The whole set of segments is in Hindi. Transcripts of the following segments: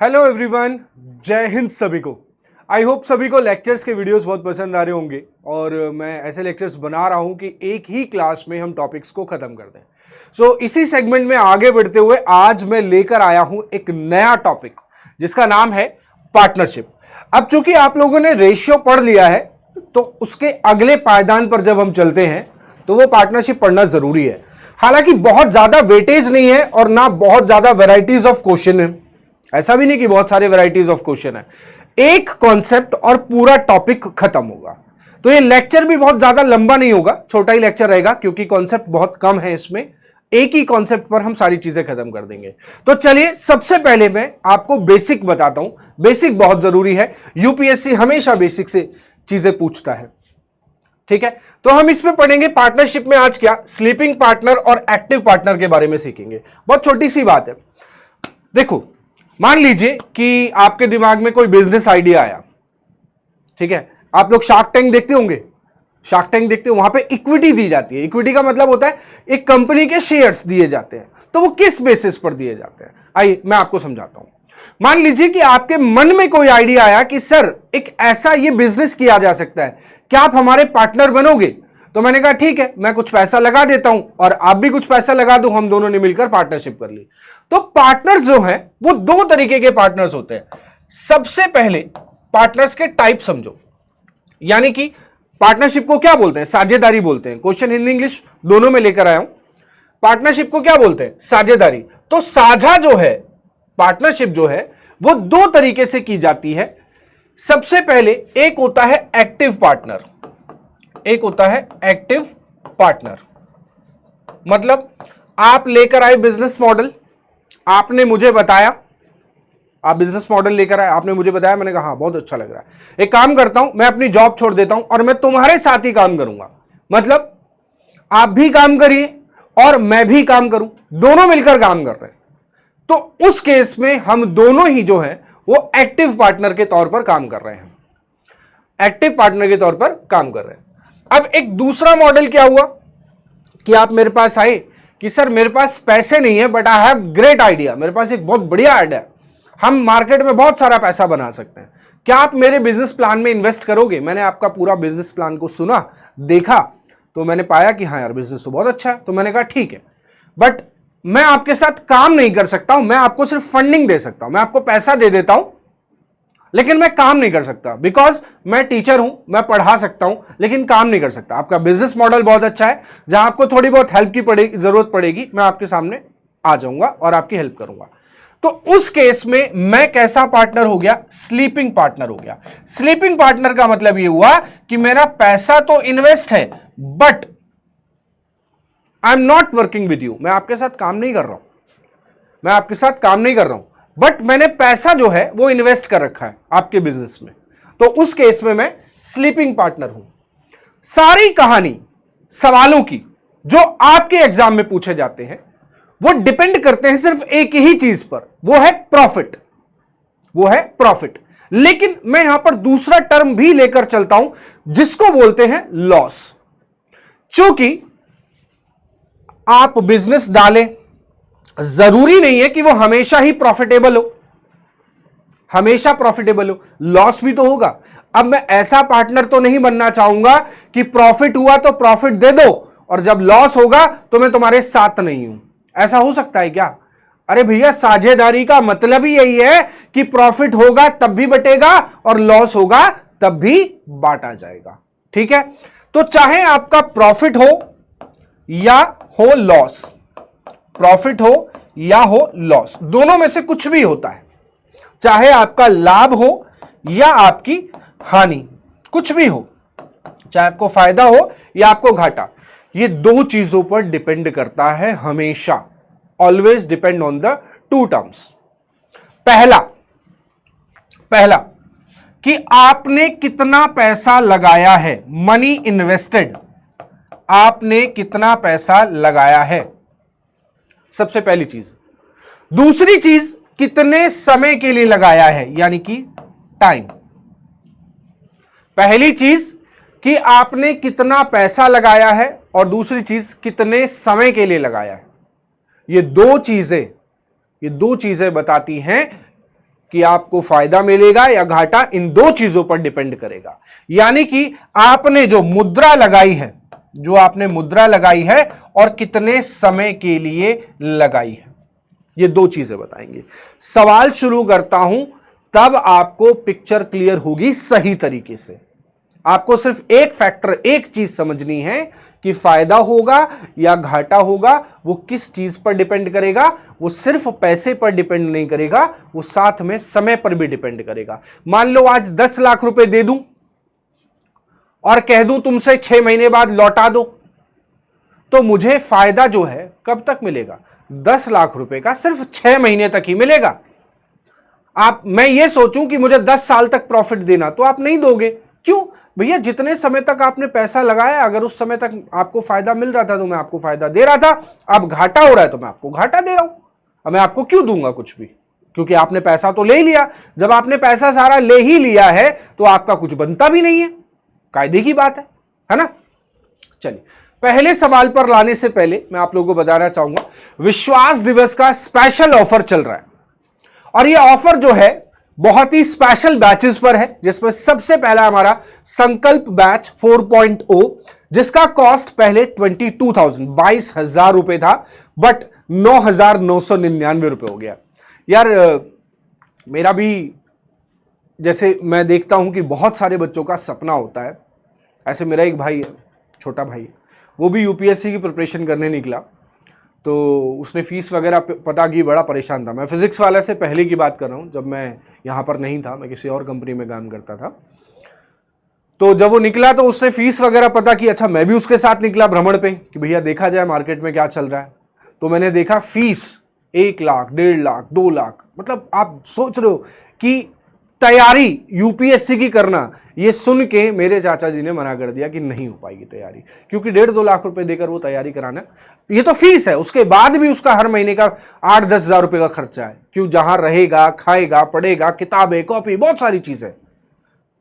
हेलो एवरीवन, जय हिंद सभी को। आई होप सभी को लेक्चर्स के वीडियोस बहुत पसंद आ रहे होंगे और मैं ऐसे लेक्चर्स बना रहा हूं कि एक ही क्लास में हम टॉपिक्स को खत्म कर दें। सो इसी सेगमेंट में आगे बढ़ते हुए आज मैं लेकर आया हूं एक नया टॉपिक जिसका नाम है पार्टनरशिप। अब चूंकि आप लोगों ने रेशियो पढ़ लिया है तो उसके अगले पायदान पर जब हम चलते हैं तो वो पार्टनरशिप पढ़ना जरूरी है। हालांकि बहुत ज्यादा वेटेज नहीं है और ना बहुत ज्यादा वेराइटीज ऑफ क्वेश्चन है, ऐसा भी नहीं कि बहुत सारे वैरायटीज ऑफ क्वेश्चन है। एक कॉन्सेप्ट और पूरा टॉपिक खत्म होगा। तो ये लेक्चर भी बहुत ज्यादा लंबा नहीं होगा, छोटा ही लेक्चर रहेगा क्योंकि कॉन्सेप्ट बहुत कम है इसमें। एक ही कॉन्सेप्ट पर हम सारी चीजें खत्म कर देंगे। तो चलिए सबसे पहले मैं आपको बेसिक बताता हूं। बेसिक बहुत जरूरी है, यूपीएससी हमेशा बेसिक से चीजें पूछता है। ठीक है, तो हम इसमें पढ़ेंगे पार्टनरशिप में आज क्या स्लीपिंग पार्टनर और एक्टिव पार्टनर के बारे में सीखेंगे। बहुत छोटी सी बात है। देखो, मान लीजिए कि आपके दिमाग में कोई बिजनेस आइडिया आया। ठीक है, आप लोग शार्क टैंक देखते होंगे। शार्क टैंक देखते हो, वहां पे इक्विटी दी जाती है। इक्विटी का मतलब होता है एक कंपनी के शेयर्स दिए जाते हैं। तो वो किस बेसिस पर दिए जाते हैं, आइए मैं आपको समझाता हूं। मान लीजिए कि आपके मन में कोई आइडिया आया कि सर एक ऐसा ये बिजनेस किया जा सकता है, क्या आप हमारे पार्टनर बनोगे? तो मैंने कहा ठीक है, मैं कुछ पैसा लगा देता हूं और आप भी कुछ पैसा लगा दो, हम दोनों ने मिलकर पार्टनरशिप कर ली। तो पार्टनर्स जो हैं वो दो तरीके के पार्टनर्स होते हैं। सबसे पहले पार्टनर्स के टाइप समझो, यानी कि पार्टनरशिप को क्या बोलते हैं? साझेदारी बोलते हैं। क्वेश्चन हिंदी इंग्लिश दोनों में लेकर आया हूं। पार्टनरशिप को क्या बोलते हैं? साझेदारी। तो साझा जो है, पार्टनरशिप जो है वो दो तरीके से की जाती है। सबसे पहले एक होता है एक्टिव पार्टनर, एक होता है एक्टिव पार्टनर। मतलब आप लेकर आए बिजनेस मॉडल, आपने मुझे बताया, आप बिजनेस मॉडल लेकर आए, आपने मुझे बताया, मैंने कहा हाँ बहुत अच्छा लग रहा है, एक काम करता हूं मैं अपनी जॉब छोड़ देता हूं और मैं तुम्हारे साथ ही काम करूंगा। मतलब आप भी काम करिए और मैं भी काम करूं, दोनों मिलकर काम कर रहे हैं। तो उस केस में हम दोनों ही जो है वो एक्टिव पार्टनर के तौर पर काम कर रहे हैं, एक्टिव पार्टनर के तौर पर काम कर रहे हैं। अब एक दूसरा मॉडल क्या हुआ कि आप मेरे पास आए कि सर मेरे पास पैसे नहीं है but I have great idea, मेरे पास एक बहुत बढ़िया आइडिया है, हम मार्केट में बहुत सारा पैसा बना सकते हैं, क्या आप मेरे बिजनेस प्लान में इन्वेस्ट करोगे? मैंने आपका पूरा बिजनेस प्लान को सुना, देखा, तो मैंने पाया कि हाँ यार बिजनेस तो बहुत अच्छा है। तो मैंने कहा ठीक है, बट मैं आपके साथ काम नहीं कर सकता हूं, मैं आपको सिर्फ फंडिंग दे सकता हूं, मैं आपको पैसा दे देता हूं लेकिन मैं काम नहीं कर सकता, बिकॉज मैं टीचर हूं, मैं पढ़ा सकता हूं लेकिन काम नहीं कर सकता। आपका बिजनेस मॉडल बहुत अच्छा है, जहां आपको थोड़ी बहुत हेल्प की जरूरत पड़ेगी, मैं आपके सामने आ जाऊंगा और आपकी हेल्प करूंगा। तो उस केस में मैं कैसा पार्टनर हो गया? स्लीपिंग पार्टनर हो गया। स्लीपिंग पार्टनर का मतलब यह हुआ कि मेरा पैसा तो इन्वेस्ट है but I am not working with you, मैं आपके साथ काम नहीं कर रहा हूं, मैं आपके साथ काम नहीं कर रहा हूं, बट मैंने पैसा जो है वो इन्वेस्ट कर रखा है आपके बिजनेस में। तो उस केस में मैं स्लीपिंग पार्टनर हूं। सारी कहानी सवालों की जो आपके एग्जाम में पूछे जाते हैं वो डिपेंड करते हैं सिर्फ एक ही चीज पर, वो है प्रॉफिट, वो है प्रॉफिट। लेकिन मैं यहां पर दूसरा टर्म भी लेकर चलता हूं जिसको बोलते हैं लॉस। चूंकि आप बिजनेस डालें, जरूरी नहीं है कि वो हमेशा ही प्रॉफिटेबल हो, हमेशा प्रॉफिटेबल हो, लॉस भी तो होगा। अब मैं ऐसा पार्टनर तो नहीं बनना चाहूंगा कि प्रॉफिट हुआ तो प्रॉफिट दे दो और जब लॉस होगा तो मैं तुम्हारे साथ नहीं हूं। ऐसा हो सकता है क्या? अरे भैया, साझेदारी का मतलब ही यही है कि प्रॉफिट होगा तब भी बटेगा और लॉस होगा तब भी बांटा जाएगा। ठीक है, तो चाहे आपका प्रॉफिट हो या हो लॉस, प्रॉफिट हो या हो लॉस, दोनों में से कुछ भी होता है, चाहे आपका लाभ हो या आपकी हानि, कुछ भी हो, चाहे आपको फायदा हो या आपको घाटा, ये दो चीजों पर डिपेंड करता है हमेशा। Always depend on the two terms. पहला कि आपने कितना पैसा लगाया है, मनी इन्वेस्टेड, आपने कितना पैसा लगाया है, सबसे पहली चीज। दूसरी चीज कितने समय के लिए लगाया है, यानी कि टाइम। पहली चीज कि आपने कितना पैसा लगाया है और दूसरी चीज कितने समय के लिए लगाया है। ये दो चीजें बताती हैं कि आपको फायदा मिलेगा या घाटा, इन दो चीजों पर डिपेंड करेगा। यानी कि आपने जो मुद्रा लगाई है, और कितने समय के लिए लगाई है, ये दो चीजें बताएंगे। सवाल शुरू करता हूं तब आपको पिक्चर क्लियर होगी सही तरीके से। आपको सिर्फ एक फैक्टर, एक चीज समझनी है कि फायदा होगा या घाटा होगा, वो किस चीज पर डिपेंड करेगा। वो सिर्फ पैसे पर डिपेंड नहीं करेगा, वो साथ में समय पर भी डिपेंड करेगा। मान लो आज 10 लाख रुपए दे दूं और कह दूं तुमसे 6 महीने बाद लौटा दो, तो मुझे फायदा जो है कब तक मिलेगा? 10 लाख रुपए का सिर्फ 6 महीने तक ही मिलेगा। मैं ये सोचूं कि मुझे 10 साल तक प्रॉफिट देना, तो आप नहीं दोगे। क्यों भैया? जितने समय तक आपने पैसा लगाया, अगर उस समय तक आपको फायदा मिल रहा था तो मैं आपको फायदा दे रहा था। अब घाटा हो रहा है तो मैं आपको घाटा दे रहा हूं। अब मैं आपको क्यों दूंगा कुछ भी? क्योंकि आपने पैसा तो ले लिया। जब आपने पैसा सारा ले ही लिया है तो आपका कुछ बनता भी नहीं है, कायदे की बात है ना। चलिए, पहले सवाल पर लाने से पहले मैं आप लोगों को बताना चाहूंगा, विश्वास दिवस का स्पेशल ऑफर चल रहा है। और यह ऑफर जो है बहुत ही स्पेशल बैचेस पर है, जिसमें सबसे पहला हमारा संकल्प बैच 4.0, जिसका कॉस्ट पहले 22,000 रुपए था, बट 9,999 रुपए हो गया। यार मेरा भी, जैसे मैं देखता हूं कि बहुत सारे बच्चों का सपना होता है। ऐसे मेरा एक भाई है, छोटा भाई है, वो भी यूपीएससी की प्रिपरेशन करने निकला, तो उसने फीस वगैरह पता की, बड़ा परेशान था। मैं फिजिक्स वाले से पहले की बात कर रहा हूँ, जब मैं यहाँ पर नहीं था, मैं किसी और कंपनी में काम करता था। तो जब वो निकला तो उसने फीस वगैरह पता की। अच्छा, मैं भी उसके साथ निकला भ्रमण पे कि भैया देखा जाए मार्केट में क्या चल रहा है। तो मैंने देखा फीस 1 लाख, 1.5 लाख, 2 लाख, मतलब आप सोच रहे हो कि तैयारी यूपीएससी की करना। ये सुन के मेरे चाचा जी ने मना कर दिया कि नहीं हो पाएगी तैयारी, क्योंकि 1.5-2 लाख रुपए देकर वो तैयारी कराना, ये तो फीस है, उसके बाद भी उसका हर महीने का 8-10 हजार रुपए का खर्चा है। क्यों? जहां रहेगा, खाएगा, पढ़ेगा, किताबें, कॉपी, बहुत सारी चीजें।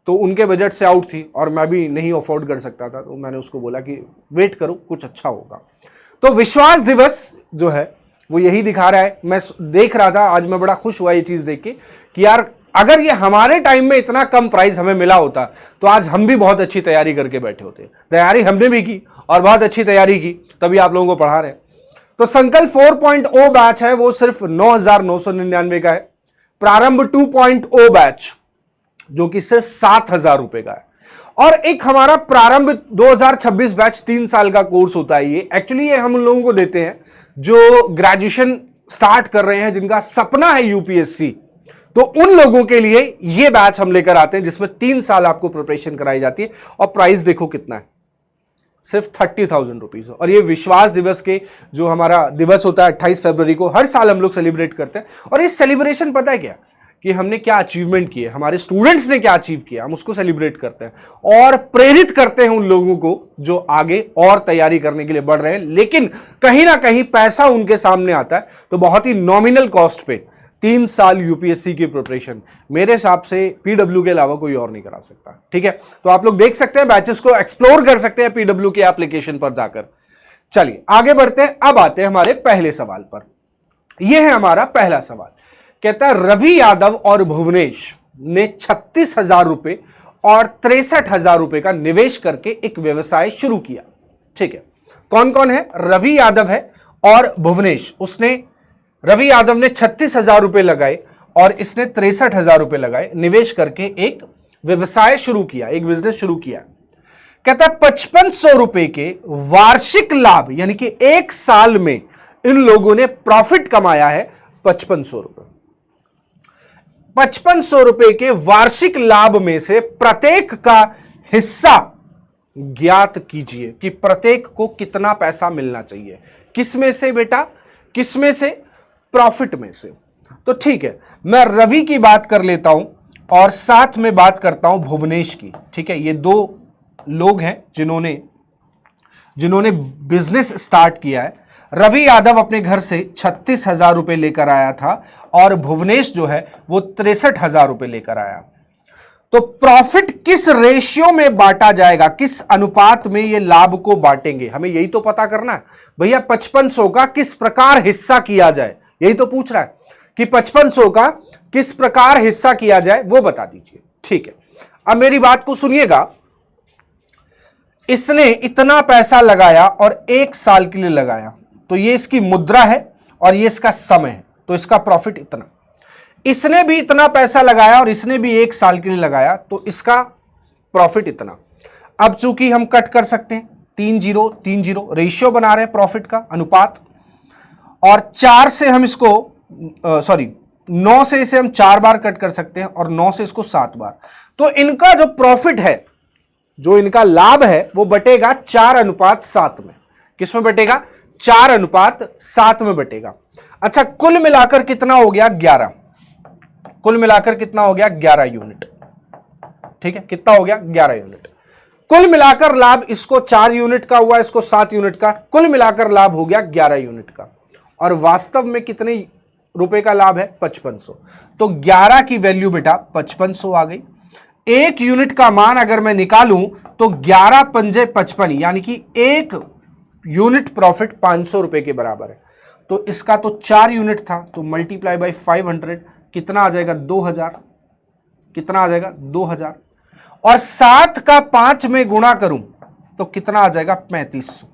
तो उनके बजट से आउट थी और मैं भी नहीं अफोर्ड कर सकता था। तो मैंने उसको बोला कि वेट करो, कुछ अच्छा होगा। तो विश्वास दिवस जो है वो यही दिखा रहा है। मैं देख रहा था, आज मैं बड़ा खुश हुआ ये चीज देख के कि यार अगर ये हमारे टाइम में इतना कम प्राइस हमें मिला होता तो आज हम भी बहुत अच्छी तैयारी करके बैठे होते। तैयारी हमने भी की और बहुत अच्छी तैयारी की, तभी आप लोगों को पढ़ा रहे हैं। तो संकल्प 4.0 बैच है वो सिर्फ 9,999 का है। प्रारंभ 2.0 बैच जो कि सिर्फ 7,000 रुपए का है। और एक हमारा प्रारंभ 2026 बैच 3 साल का कोर्स होता है। ये एक्चुअली ये हम उन लोगों को देते हैं जो ग्रेजुएशन स्टार्ट कर रहे हैं, जिनका सपना है यूपीएससी। तो उन लोगों के लिए ये बैच हम लेकर आते हैं, जिसमें 3 साल आपको प्रिपरेशन कराई जाती है। और प्राइस देखो कितना है, सिर्फ 30,000 रुपीज। और ये विश्वास दिवस के जो हमारा दिवस होता है 28 फरवरी को, हर साल हम लोग सेलिब्रेट करते हैं। और इस सेलिब्रेशन पता है क्या, कि हमने क्या अचीवमेंट किए, हमारे स्टूडेंट्स ने क्या अचीव किया, हम उसको सेलिब्रेट करते हैं और प्रेरित करते हैं उन लोगों को जो आगे और तैयारी करने के लिए बढ़ रहे हैं। लेकिन कहीं ना कहीं पैसा उनके सामने आता है, तो बहुत ही नॉमिनल कॉस्ट पे 3 साल यूपीएससी की प्रिपरेशन मेरे हिसाब से पीडब्ल्यू के अलावा कोई और नहीं करा सकता। ठीक है, तो आप लोग देख सकते हैं, बैचेस को एक्सप्लोर कर सकते हैं पीडब्ल्यू के एप्लीकेशन पर जाकर। चलिए आगे बढ़ते हैं। अब आते हैं हमारे पहले सवाल पर। यह है हमारा पहला सवाल। कहता है रवि यादव और भुवनेश ने 36,000 रुपए और 63,000 रुपए का निवेश करके एक व्यवसाय शुरू किया। ठीक है, कौन कौन है? रवि यादव है और भुवनेश। रवि यादव ने 36,000 रुपए लगाए और इसने 63,000 रुपए लगाए, निवेश करके एक व्यवसाय शुरू किया, एक बिजनेस शुरू किया। कहता है 5500 रुपए के वार्षिक लाभ, यानी कि 1 साल में इन लोगों ने प्रॉफिट कमाया है 5500 रुपए। 5500 रुपए के वार्षिक लाभ में से प्रत्येक का हिस्सा ज्ञात कीजिए कि प्रत्येक को कितना पैसा मिलना चाहिए। किसमें से बेटा? किसमें से? प्रॉफिट में से। तो ठीक है, मैं रवि की बात कर लेता हूं और साथ में बात करता हूं भुवनेश की। ठीक है, ये 2 लोग हैं जिन्होंने बिजनेस स्टार्ट किया है। रवि यादव अपने घर से 36,000 रुपए लेकर आया था और भुवनेश जो है वो 63,000 रुपए लेकर आया। तो प्रॉफिट किस रेशियो में बांटा जाएगा, किस अनुपात में ये लाभ को बांटेंगे, हमें यही तो पता करना है। भैया 5500 का किस प्रकार हिस्सा किया जाए, यही तो पूछ रहा है कि 5500 का किस प्रकार हिस्सा किया जाए वो बता दीजिए। ठीक है, अब मेरी बात को सुनिएगा। इसने इतना पैसा लगाया और 1 साल के लिए लगाया, तो ये इसकी मुद्रा है और ये इसका समय है, तो इसका प्रॉफिट इतना। इसने भी इतना पैसा लगाया और इसने भी 1 साल के लिए लगाया, तो इसका प्रॉफिट इतना। अब चूंकि हम कट कर सकते हैं, 3-0 3-0 रेशियो बना रहे हैं प्रॉफिट का, अनुपात, और 4 से हम इसको 9 से इसे हम 4 बार कट कर सकते हैं और 9 से इसको 7 बार। तो इनका जो प्रॉफिट है, जो इनका लाभ है, वो बटेगा 4:7 में। किस में बटेगा? 4:7 में बटेगा। अच्छा, कुल मिलाकर कितना हो गया? 11। कुल मिलाकर कितना हो गया? 11 यूनिट। ठीक है, कितना हो गया? 11 यूनिट। कुल मिलाकर लाभ इसको 4 यूनिट का हुआ, इसको 7 यूनिट का, कुल मिलाकर लाभ हो गया 11 यूनिट का। और वास्तव में कितने रुपए का लाभ है? 5500। तो 11 की वैल्यू बेटा 5500 आ गई। 1 यूनिट का मान अगर मैं निकालूं तो 11 पंजे 55, यानी कि 1 यूनिट प्रॉफिट 500 रुपए के बराबर है। तो इसका तो 4 यूनिट था, तो मल्टीप्लाई बाई 500 कितना आ जाएगा? 2000। कितना आ जाएगा? 2000। और 7 का 5 में गुणा करूं तो कितना आ जाएगा? 3500।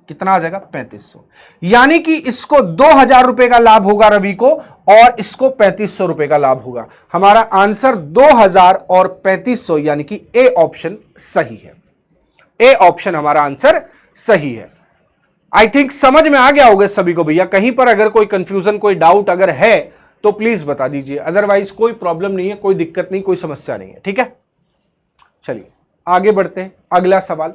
कितना आ जाएगा? 3500। यानी कि इसको 2000 रुपए का लाभ होगा रवि को, और इसको 3500 रुपए का लाभ होगा। हमारा आंसर 2000 और 3500, यानी कि ए ऑप्शन सही है। ए ऑप्शन हमारा आंसर सही है। आई थिंक समझ में आ गया होगा सभी को भैया। कहीं पर अगर कोई कंफ्यूजन, कोई डाउट अगर है तो प्लीज बता दीजिए, अदरवाइज कोई प्रॉब्लम नहीं है, कोई दिक्कत नहीं, कोई समस्या नहीं है। ठीक है, चलिए आगे बढ़ते हैं। अगला सवाल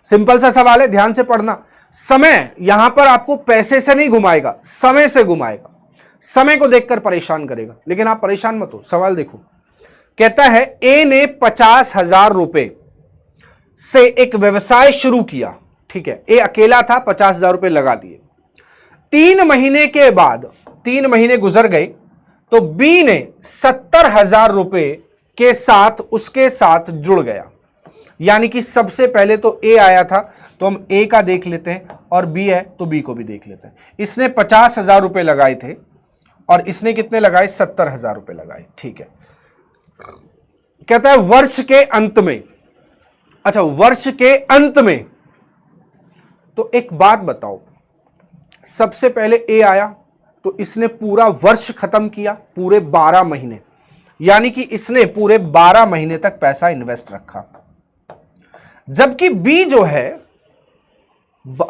सिंपल सा सवाल है, ध्यान से पढ़ना। समय यहां पर आपको पैसे से नहीं घुमाएगा, समय से घुमाएगा, समय को देखकर परेशान करेगा, लेकिन आप परेशान मत हो। सवाल देखो, कहता है ए ने 50,000 रुपए से एक व्यवसाय शुरू किया। ठीक है, ए अकेला था, 50,000 रुपए लगा दिए। 3 महीने के बाद, 3 महीने गुजर गए, तो बी ने 70,000 रुपए के साथ उसके साथ जुड़ गया। यानी कि सबसे पहले तो ए आया था, तो हम ए का देख लेते हैं, और बी है तो बी को भी देख लेते हैं। इसने 50,000 रुपए लगाए थे और इसने कितने लगाए? 70,000 रुपए लगाए। ठीक है, कहता है वर्ष के अंत में। अच्छा, वर्ष के अंत में, तो एक बात बताओ, सबसे पहले ए आया तो इसने पूरा वर्ष खत्म किया, पूरे 12 महीने, यानी कि इसने पूरे 12 महीने तक पैसा इन्वेस्ट रखा। जबकि बी जो है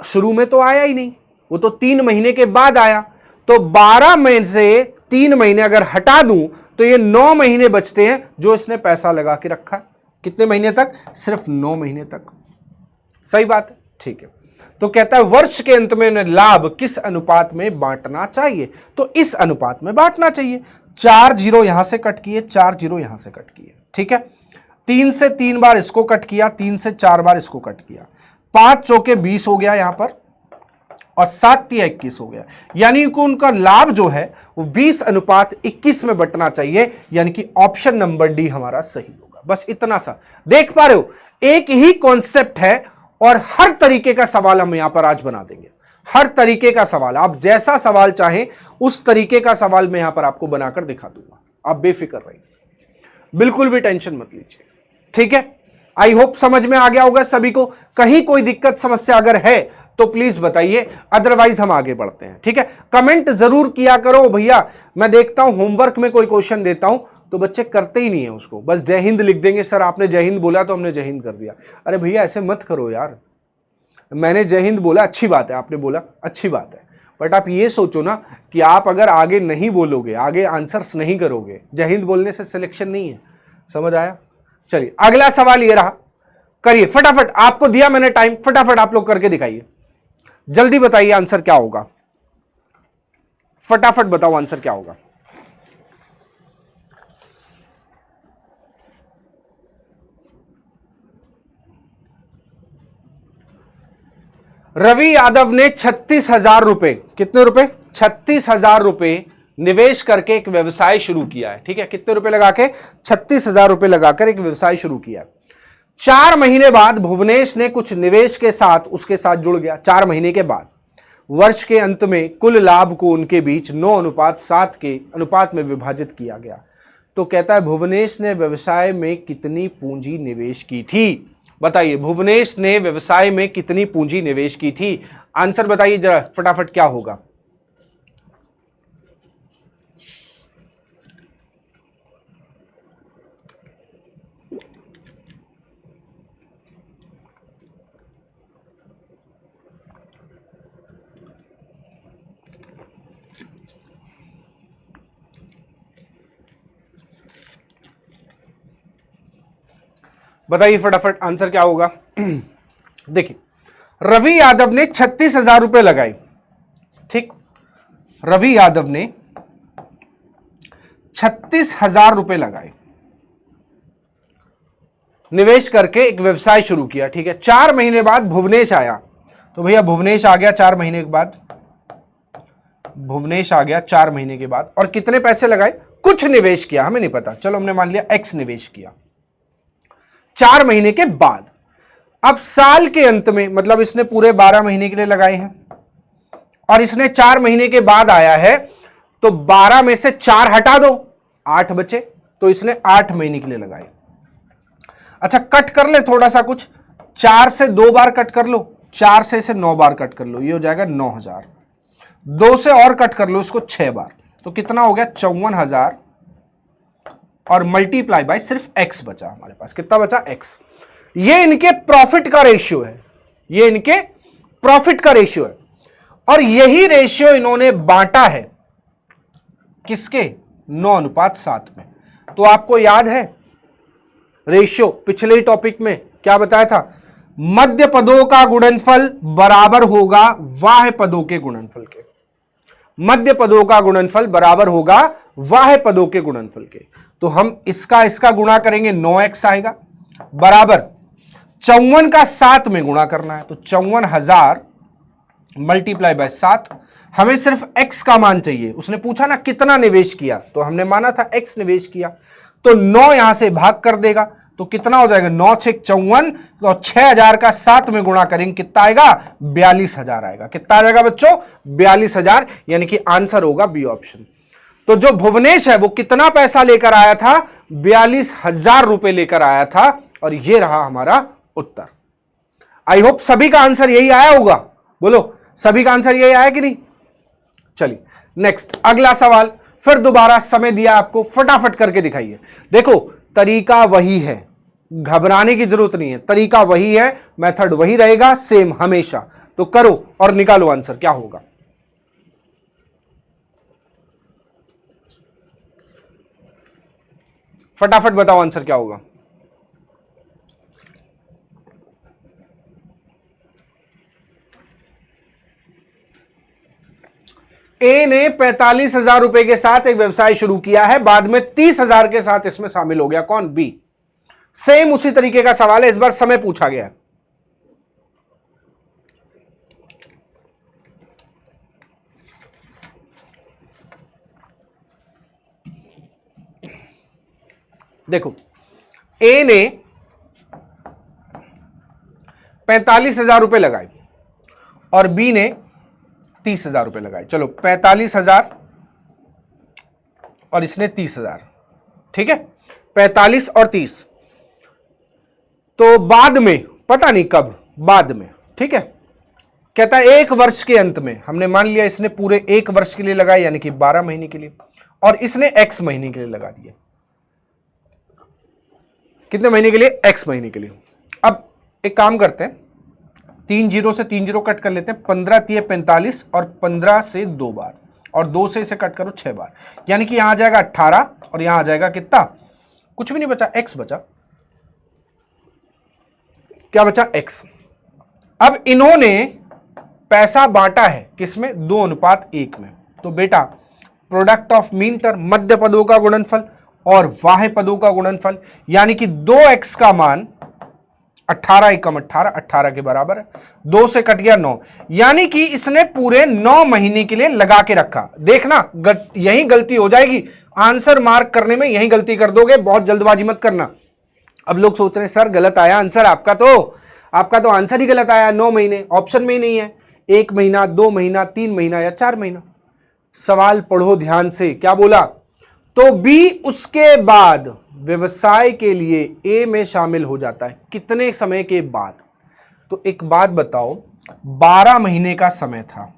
शुरू में तो आया ही नहीं, वो तो 3 महीने के बाद आया। तो 12 में से 3 महीने अगर हटा दूं तो ये 9 महीने बचते हैं जो इसने पैसा लगा के रखा। कितने महीने तक? सिर्फ 9 महीने तक। सही बात है, ठीक है। तो कहता है वर्ष के अंत में लाभ किस अनुपात में बांटना चाहिए? तो इस अनुपात में बांटना चाहिए। 4 0 यहां से कट किए, 4 0 यहां से कट किए। ठीक है, 3 से 3 बार इसको कट किया, 3 से 4 बार इसको कट किया, 5 चौके 20 हो गया यहां पर, और 7 तिया 21 हो गया। यानी कि उनका लाभ जो है वो 20:21 में बंटना चाहिए, यानी कि ऑप्शन नंबर डी हमारा सही होगा। बस इतना सा देख पा रहे हो, एक ही कॉन्सेप्ट है और हर तरीके का सवाल हम यहां पर आज बना देंगे। हर तरीके का सवाल, आप जैसा सवाल चाहें उस तरीके का सवाल मैं यहां पर आपको बनाकर दिखा दूंगा। आप बेफिक्र रहिए, बिल्कुल भी टेंशन मत लीजिए। ठीक है, आई होप समझ में आ गया होगा सभी को। कहीं कोई दिक्कत समस्या अगर है तो प्लीज बताइए, अदरवाइज हम आगे बढ़ते हैं। ठीक है, कमेंट जरूर किया करो भैया। मैं देखता हूं होमवर्क में कोई क्वेश्चन देता हूं तो बच्चे करते ही नहीं है उसको, बस जय हिंद लिख देंगे। सर आपने जय हिंद बोला तो हमने जय हिंद कर दिया। अरे भैया ऐसे मत करो यार, मैंने जय हिंद बोला, अच्छी बात है, आपने बोला अच्छी बात है, बट आप ये सोचो ना कि आप अगर आगे नहीं बोलोगे, आगे आंसर्स नहीं करोगे, जय हिंद बोलने से सिलेक्शन नहीं है। समझ आया? चलिए अगला सवाल ये रहा, करिए फटाफट, आपको दिया मैंने टाइम, फटाफट आप लोग करके दिखाइए, जल्दी बताइए आंसर क्या होगा, फटाफट बताओ आंसर क्या होगा। रवि यादव ने 36,000 रुपए, कितने रुपए? 36,000 रुपए निवेश करके एक व्यवसाय शुरू किया है। ठीक है, कितने रुपए लगा के? 36,000 रुपए लगाकर एक व्यवसाय शुरू किया। 4 महीने बाद भुवनेश ने कुछ निवेश के साथ उसके साथ जुड़ गया। 4 महीने के बाद वर्ष के अंत में कुल लाभ को उनके बीच 9:7 के अनुपात में विभाजित किया गया। तो कहता है भुवनेश ने व्यवसाय में कितनी पूंजी निवेश की थी? बताइए, भुवनेश ने व्यवसाय में कितनी पूंजी निवेश की थी? आंसर बताइए जरा फटाफट, क्या होगा? बताइए फटाफट, आंसर क्या होगा? देखिए, रवि यादव ने 36,000 रुपए लगाए। ठीक, रवि यादव ने 36,000 रुपए लगाए, निवेश करके एक व्यवसाय शुरू किया। ठीक है, 4 महीने बाद भुवनेश आया, तो भैया भुवनेश आ गया 4 महीने के बाद, भुवनेश आ गया 4 महीने के बाद, और कितने पैसे लगाए? कुछ निवेश किया, हमें नहीं पता, चलो हमने मान लिया एक्स निवेश किया 4 महीने के बाद। अब साल के अंत में, मतलब इसने पूरे 12 महीने के लिए लगाए हैं और इसने 4 महीने के बाद आया है, तो 12 में से 4 हटा दो, 8 बचे, तो इसने 8 महीने के लिए लगाए। अच्छा, कट कर ले थोड़ा सा कुछ, 4 से 2 बार कट कर लो, 4 से इसे 9 बार कट कर लो, ये हो जाएगा 9,000। 2 से और कट कर लो इसको 6 बार, तो कितना हो गया? 54,000, और मल्टीप्लाई बाय सिर्फ एक्स बचा हमारे पास। कितना बचा? एक्स। ये इनके प्रॉफिट का रेशियो है, ये इनके प्रॉफिट का रेशियो है, और यही रेशियो इन्होंने बांटा है किसके? 9:7 में। तो आपको याद है रेशियो, पिछले ही टॉपिक में क्या बताया था? मध्य पदों का गुणनफल बराबर होगा बाह्य पदों के गुणनफल के। मध्य पदों का गुणनफल बराबर होगा बाह्य पदों के गुणनफल के। तो हम इसका गुणा करेंगे, 9x आएगा, बराबर 54 का 7 में गुणा करना है, तो 54,000 मल्टीप्लाई बाय 7। हमें सिर्फ x का मान चाहिए, उसने पूछा ना कितना निवेश किया, तो हमने माना था x निवेश किया, तो 9 यहां से भाग कर देगा, तो कितना हो जाएगा? 9 6 54, और 6,000 का 7 में गुणा करेंगे, कितना आएगा? 42,000 आएगा। कितना आ जाएगा बच्चों? 42,000, यानी कि आंसर होगा बी ऑप्शन। तो जो भुवनेश है वो कितना पैसा लेकर आया था? 42,000 रुपए लेकर आया था, और ये रहा हमारा उत्तर। आई होप सभी का आंसर यही आया होगा, बोलो सभी का आंसर यही आया कि नहीं? चलिए नेक्स्ट, अगला सवाल, फिर दोबारा समय दिया आपको, फटाफट करके दिखाइए। देखो तरीका वही है, घबराने की जरूरत नहीं है, तरीका वही है, मेथड वही रहेगा सेम हमेशा। तो करो और निकालो आंसर क्या होगा। फटाफट बताओ आंसर क्या होगा। ए ने 45,000 रुपए के साथ एक व्यवसाय शुरू किया है, बाद में 30,000 के साथ इसमें शामिल हो गया। कौन? बी। सेम उसी तरीके का सवाल है, इस बार समय पूछा गया है। देखो, ए ने 45,000 रुपए लगाए और बी ने 30,000 रुपए लगाए। चलो 45,000 और इसने 30,000, ठीक है, 45 और 30। तो बाद में, पता नहीं कब, बाद में, ठीक है, कहता है 1 वर्ष के अंत में, हमने मान लिया इसने पूरे 1 वर्ष के लिए लगाए, यानी कि 12 महीने के लिए, और इसने x महीने के लिए लगा दिए। कितने महीने के लिए? x महीने के लिए। अब एक काम करते हैं, 3 जीरो से 3 जीरो कट कर लेते हैं, 15 3 45, और 15 से 2 बार, और 2 से इसे कट करो 6 बार, यानी कि यहां आ जाएगा 18, और यहां आ जाएगा कितना? कुछ भी नहीं बचा, x बचा। क्या बचा? x। अब इन्होंने पैसा बांटा है किसमें? 2:1 में। तो बेटा प्रोडक्ट ऑफ मीन टर्म, मध्य पदों का गुणनफल और बाह्य पदों का गुणनफल, यानी कि 2x का मान 18 एकम 18, 18 के बराबर है, 2 से कट गया 9, यानी कि इसने पूरे 9 महीने के लिए लगा के रखा। देखना यही गलती हो जाएगी, आंसर मार्क करने में यही गलती कर दोगे, बहुत जल्दबाजी मत करना। अब लोग सोच रहे हैं सर गलत आया आंसर, आपका तो आंसर ही गलत आया, 9 महीने ऑप्शन में ही नहीं है। 1 महीना, 2 महीना, 3 महीना या 4 महीना? सवाल पढ़ो ध्यान से, क्या बोला? तो बी उसके बाद व्यवसाय के लिए ए में शामिल हो जाता है। कितने समय के बाद? तो एक बात बताओ, 12 महीने का समय था,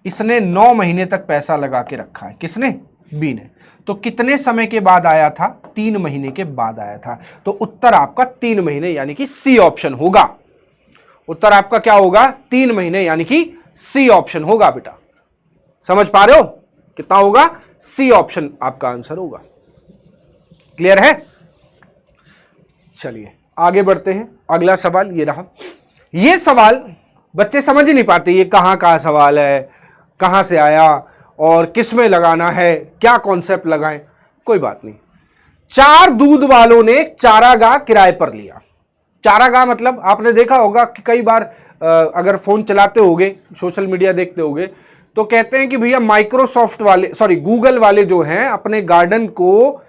इसने 9 महीने तक पैसा लगा के रखा है। किसने? बी ने। तो कितने समय के बाद आया था? 3 महीने के बाद आया था। तो उत्तर आपका 3 महीने यानी कि सी ऑप्शन होगा। उत्तर आपका क्या होगा? 3 महीने यानी कि सी ऑप्शन होगा बेटा। समझ पा रहे हो? कितना होगा? सी ऑप्शन आपका आंसर होगा। क्लियर है? चलिए आगे बढ़ते हैं। अगला सवाल ये रहा। ये सवाल बच्चे समझ ही नहीं पाते, ये कहां का सवाल है, कहां से आया और किस में लगाना है, क्या कॉन्सेप्ट लगाएं। कोई बात नहीं। 4 दूध वालों ने चारागाह किराए पर लिया। चारागाह मतलब आपने देखा होगा कि कई बार अगर फोन चलाते होगे, सोशल मीडिया देखते होगे, तो कहते हैं कि भैया माइक्रोसॉफ्ट वाले, सॉरी गूगल वाले जो हैं, अपने गार्डन को,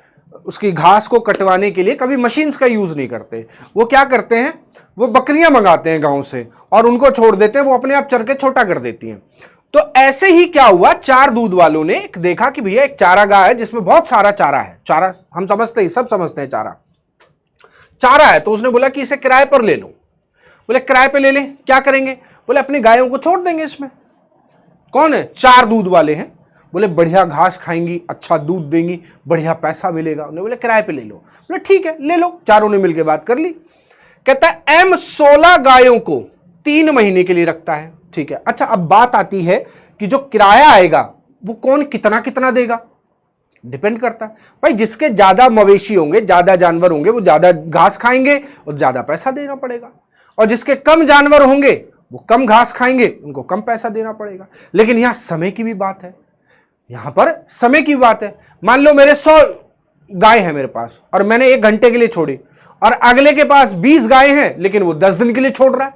उसकी घास को कटवाने के लिए कभी मशीन्स का यूज नहीं करते। वो क्या करते हैं? वो बकरियां मंगाते हैं गांव से और उनको छोड़ देते हैं, वो अपने आप चर के छोटा कर देती हैं। तो ऐसे ही क्या हुआ, 4 दूध वालों ने देखा कि भैया एक चारागाह है जिसमें बहुत सारा चारा है। चारा हम समझते हैं, सब समझते हैं चारा है। तो उसने बोला कि इसे किराए पर ले लो। बोले किराए पे ले लें, क्या करेंगे? बोले अपनी गायों को छोड़ देंगे इसमें। कौन है? 4 दूध वाले हैं। बोले बढ़िया घास खाएंगी, अच्छा दूध देंगी, बढ़िया पैसा मिलेगा। उन्होंने बोले किराए पे ले लो। बोले ठीक है ले लो। चारों ने मिलकर बात कर ली। कहता है एम 16 गायों को 3 महीने के लिए रखता है। ठीक है, अच्छा अब बात आती है कि जो किराया आएगा वो कौन कितना कितना देगा? डिपेंड करता है भाई, जिसके ज्यादा मवेशी होंगे, ज्यादा जानवर होंगे, वो ज्यादा घास खाएंगे और ज्यादा पैसा देना पड़ेगा, और जिसके कम जानवर होंगे वो कम घास खाएंगे, उनको कम पैसा देना पड़ेगा। लेकिन यहां समय की भी बात है, यहां पर समय की बात है। मान लो मेरे 100 गाय है मेरे पास और मैंने 1 घंटे के लिए छोड़ी, और अगले के पास 20 गाय हैं लेकिन वो 10 दिन के लिए छोड़ रहा है,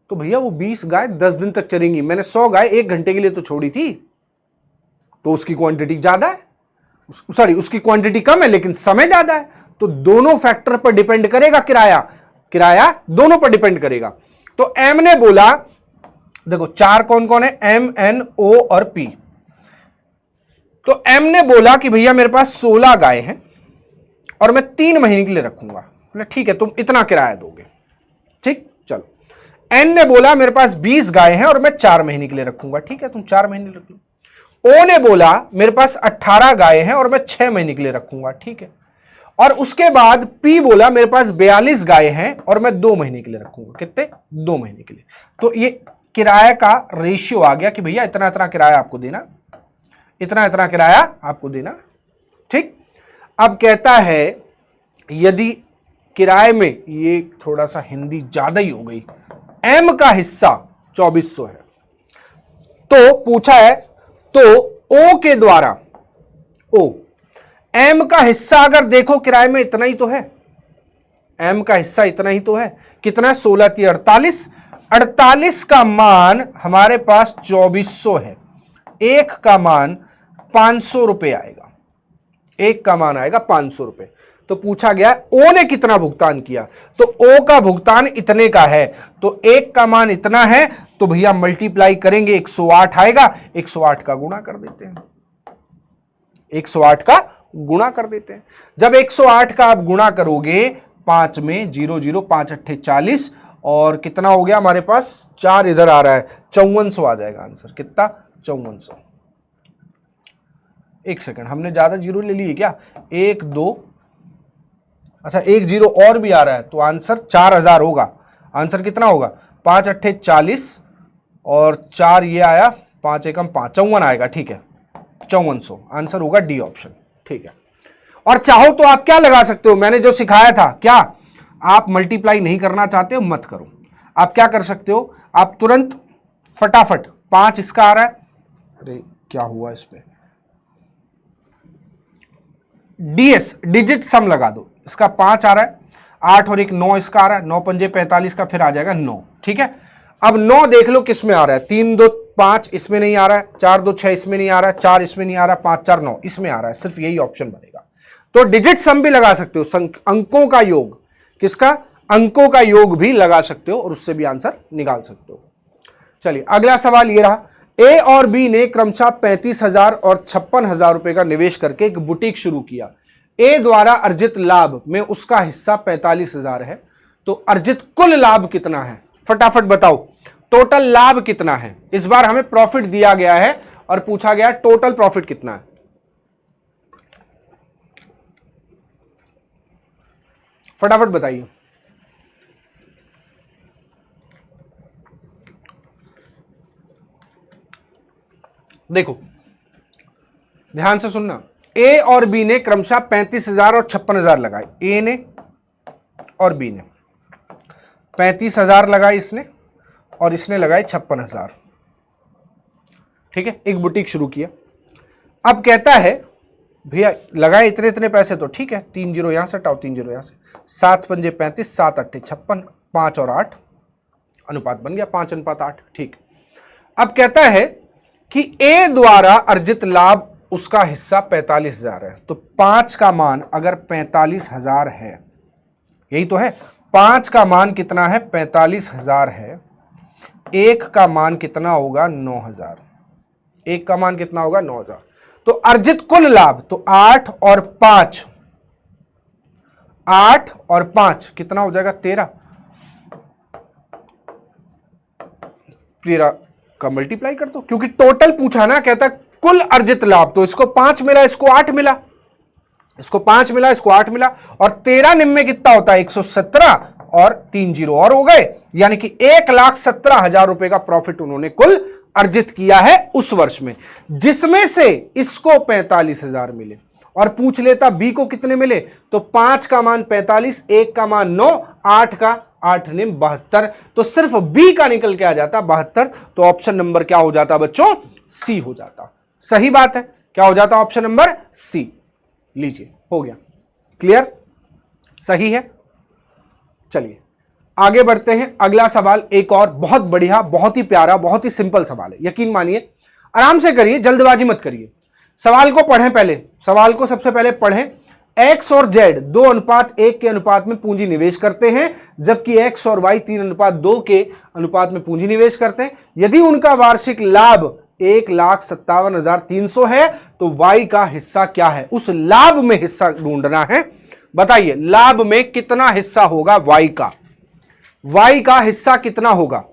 तो भैया वो 20 गाय 10 दिन तक चरेंगी। मैंने 100 गाय 1 घंटे के लिए तो छोड़ी थी, तो उसकी क्वांटिटी ज्यादा है, सॉरी उसकी क्वांटिटी कम है लेकिन समय ज्यादा है। तो दोनों फैक्टर पर डिपेंड करेगा किराया दोनों पर डिपेंड करेगा। तो एम ने बोला, देखो 4 कौन कौन है? एम, एन, ओ और पी। तो एम ने बोला कि भैया मेरे पास 16 गाय हैं और मैं 3 महीने के लिए रखूंगा। बोला ठीक है, तुम इतना किराया दोगे। ठीक, चलो। एन ने बोला मेरे पास 20 गाय हैं और मैं 4 महीने के लिए रखूंगा। ठीक है, तुम 4 महीने रख लो। ओ ने बोला मेरे पास 18 गाय हैं और मैं 6 महीने के लिए रखूंगा। ठीक है, और उसके बाद पी बोला मेरे पास 42 गाय हैं और मैं 2 महीने के लिए रखूंगा। कितने? 2 महीने के लिए। तो ये किराए का रेशियो आ गया कि भैया इतना इतना किराया आपको देना, इतना इतना किराया आपको देना। ठीक, अब कहता है यदि किराए में, ये थोड़ा सा हिंदी ज्यादा ही हो गई, एम का हिस्सा 2400 है, तो पूछा है तो ओ के द्वारा, ओ एम का हिस्सा अगर देखो किराए में इतना ही तो है, एम का हिस्सा इतना ही तो है। कितना? 16 × 48। 48 का मान हमारे पास 2400 है, 1 का मान 500 रुपए आएगा, 1 का मान आएगा 500 रुपए। तो पूछा गया ओ ने कितना भुगतान किया, तो ओ का भुगतान इतने का है, तो 1 का मान इतना है, तो भैया मल्टीप्लाई करेंगे 108 आएगा, 108 का गुणा कर देते हैं, 108 का गुणा कर देते हैं। जब 108 का आप गुणा करोगे 5 में 0 0 5 8 40, और कितना हो गया हमारे पास? 4 इधर आ रहा है, 5400 आ जाएगा आंसर। कितना? 5400। एक सेकंड, हमने ज्यादा जीरो ले लिए क्या? 1 2, अच्छा 1 0 और भी आ रहा है, तो आंसर 4000 होगा। आंसर कितना होगा? 5 8 40 और 4 ये आया, 5 एकम 5, 54 आएगा। ठीक है, 5400 आंसर होगा, डी ऑप्शन। ठीक है, और चाहो तो आप क्या लगा सकते हो, मैंने जो सिखाया था, क्या आप मल्टीप्लाई नहीं करना चाहते हो मत करो, आप क्या कर सकते हो, आप तुरंत फटाफट 5 इसका आ रहा है, अरे क्या हुआ इसमें, डीएस डिजिट सम लगा दो, इसका 5 आ रहा है, 8 और 1 9 इसका आ रहा है, 9 पंजे 45 का, फिर आ जाएगा 9। ठीक है, अब 9 देख लो किस में आ रहा है, 3 2 5 इसमें नहीं आ रहा है, 4 2 6 इसमें नहीं आ रहा है, 4 इसमें नहीं आ रहा है, 5 4 9 इसमें आ रहा है, सिर्फ यही ऑप्शन बनेगा। तो डिजिट सम भी लगा सकते हो, अंकों का योग, किसका? अंकों का योग भी लगा सकते हो और उससे भी आंसर निकाल सकते हो। चलिए अगला सवाल ये रहा, ए और बी ने क्रमशः 35,000 और 56,000 रुपए का निवेश करके एक बुटीक शुरू किया। ए द्वारा अर्जित लाभ में उसका हिस्सा 45,000 है, तो अर्जित कुल लाभ कितना है? फटाफट बताओ, टोटल लाभ कितना है? इस बार हमें प्रॉफिट दिया गया है और पूछा गया टोटल प्रॉफिट कितना है। फटाफट बताइए। देखो ध्यान से सुनना, ए और बी ने क्रमशः 35,000 और 56,000 लगाए। ए ने और बी ने 35,000 लगाए इसने, और इसने लगाए 56,000। ठीक है, एक बुटीक शुरू किया। अब कहता है भैया लगाए इतने इतने पैसे, तो ठीक है, 3 जीरो यहां से हटाओ, 3 जीरो यहां से, 7 पंजे 35, 7 अट्ठे 56, 5 और 8 अनुपात बन गया 5:8। ठीक, अब कहता है कि ए द्वारा अर्जित लाभ उसका हिस्सा 45,000 है, तो 5 का मान अगर 45,000 है, यही तो है, 5 का मान कितना है? 45,000 है। 1 का मान कितना होगा? 9,000। 1 का मान कितना होगा? 9,000। तो अर्जित कुल लाभ, तो 8 और 5, 8 और 5 कितना हो जाएगा? 13। 13 का मल्टीप्लाई कर दो, क्योंकि टोटल पूछा ना, कहता कुल अर्जित लाभ, तो इसको 5 मिला, इसको 8 मिला, इसको 5 मिला, इसको 8 मिला, और 13 निम्न कितना होता है? 117, और 3 जीरो और हो गए, यानी कि 1,17,000 रुपए का प्रॉफिट उन्होंने कुल अर्जित किया है उस वर्ष में, जिसमें से इसको 45,000 मिले। और पूछ लेता बी को कितने मिले, तो 5 का मान 45, 1 का मान 9, 8 का 8 ने 72, तो सिर्फ बी का निकल के आ जाता 72। तो ऑप्शन नंबर क्या हो जाता बच्चों? सी हो जाता। सही बात है, क्या हो जाता? Option number C. लीजिए, हो गया, क्लियर, सही है। चलिए आगे बढ़ते हैं। अगला सवाल एक और बहुत बढ़िया, बहुत ही प्यारा, बहुत ही सिंपल सवाल है, यकीन मानिए, आराम से करिए, जल्दबाजी मत करिए। सवाल को पढ़ें, पहले सवाल को सबसे पहले पढ़ें। एक्स और जेड 2:1 के अनुपात में पूंजी निवेश करते हैं, जबकि एक्स और वाई 3:2 के अनुपात में पूंजी निवेश करते हैं। यदि उनका वार्षिक लाभ 1,57,300 है, तो वाई का हिस्सा क्या है? उस लाभ में हिस्सा ढूंढना है। बताइए लाभ में कितना हिस्सा होगा वाई का? वाई का हिस्सा कितना होगा?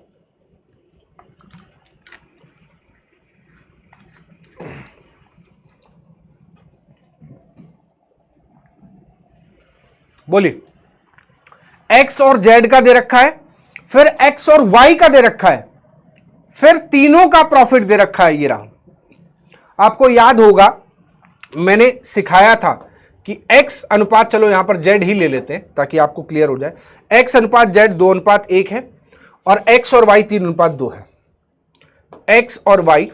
बोलिए। एक्स और जेड का दे रखा है, फिर एक्स और वाई का दे रखा है, फिर तीनों का प्रॉफिट दे रखा है। ये रहा, आपको याद होगा मैंने सिखाया था कि x अनुपात, चलो यहां पर z ही ले लेते हैं ताकि आपको क्लियर हो जाए। x अनुपात z 2:1 है, और x और y 3:2 है। x और y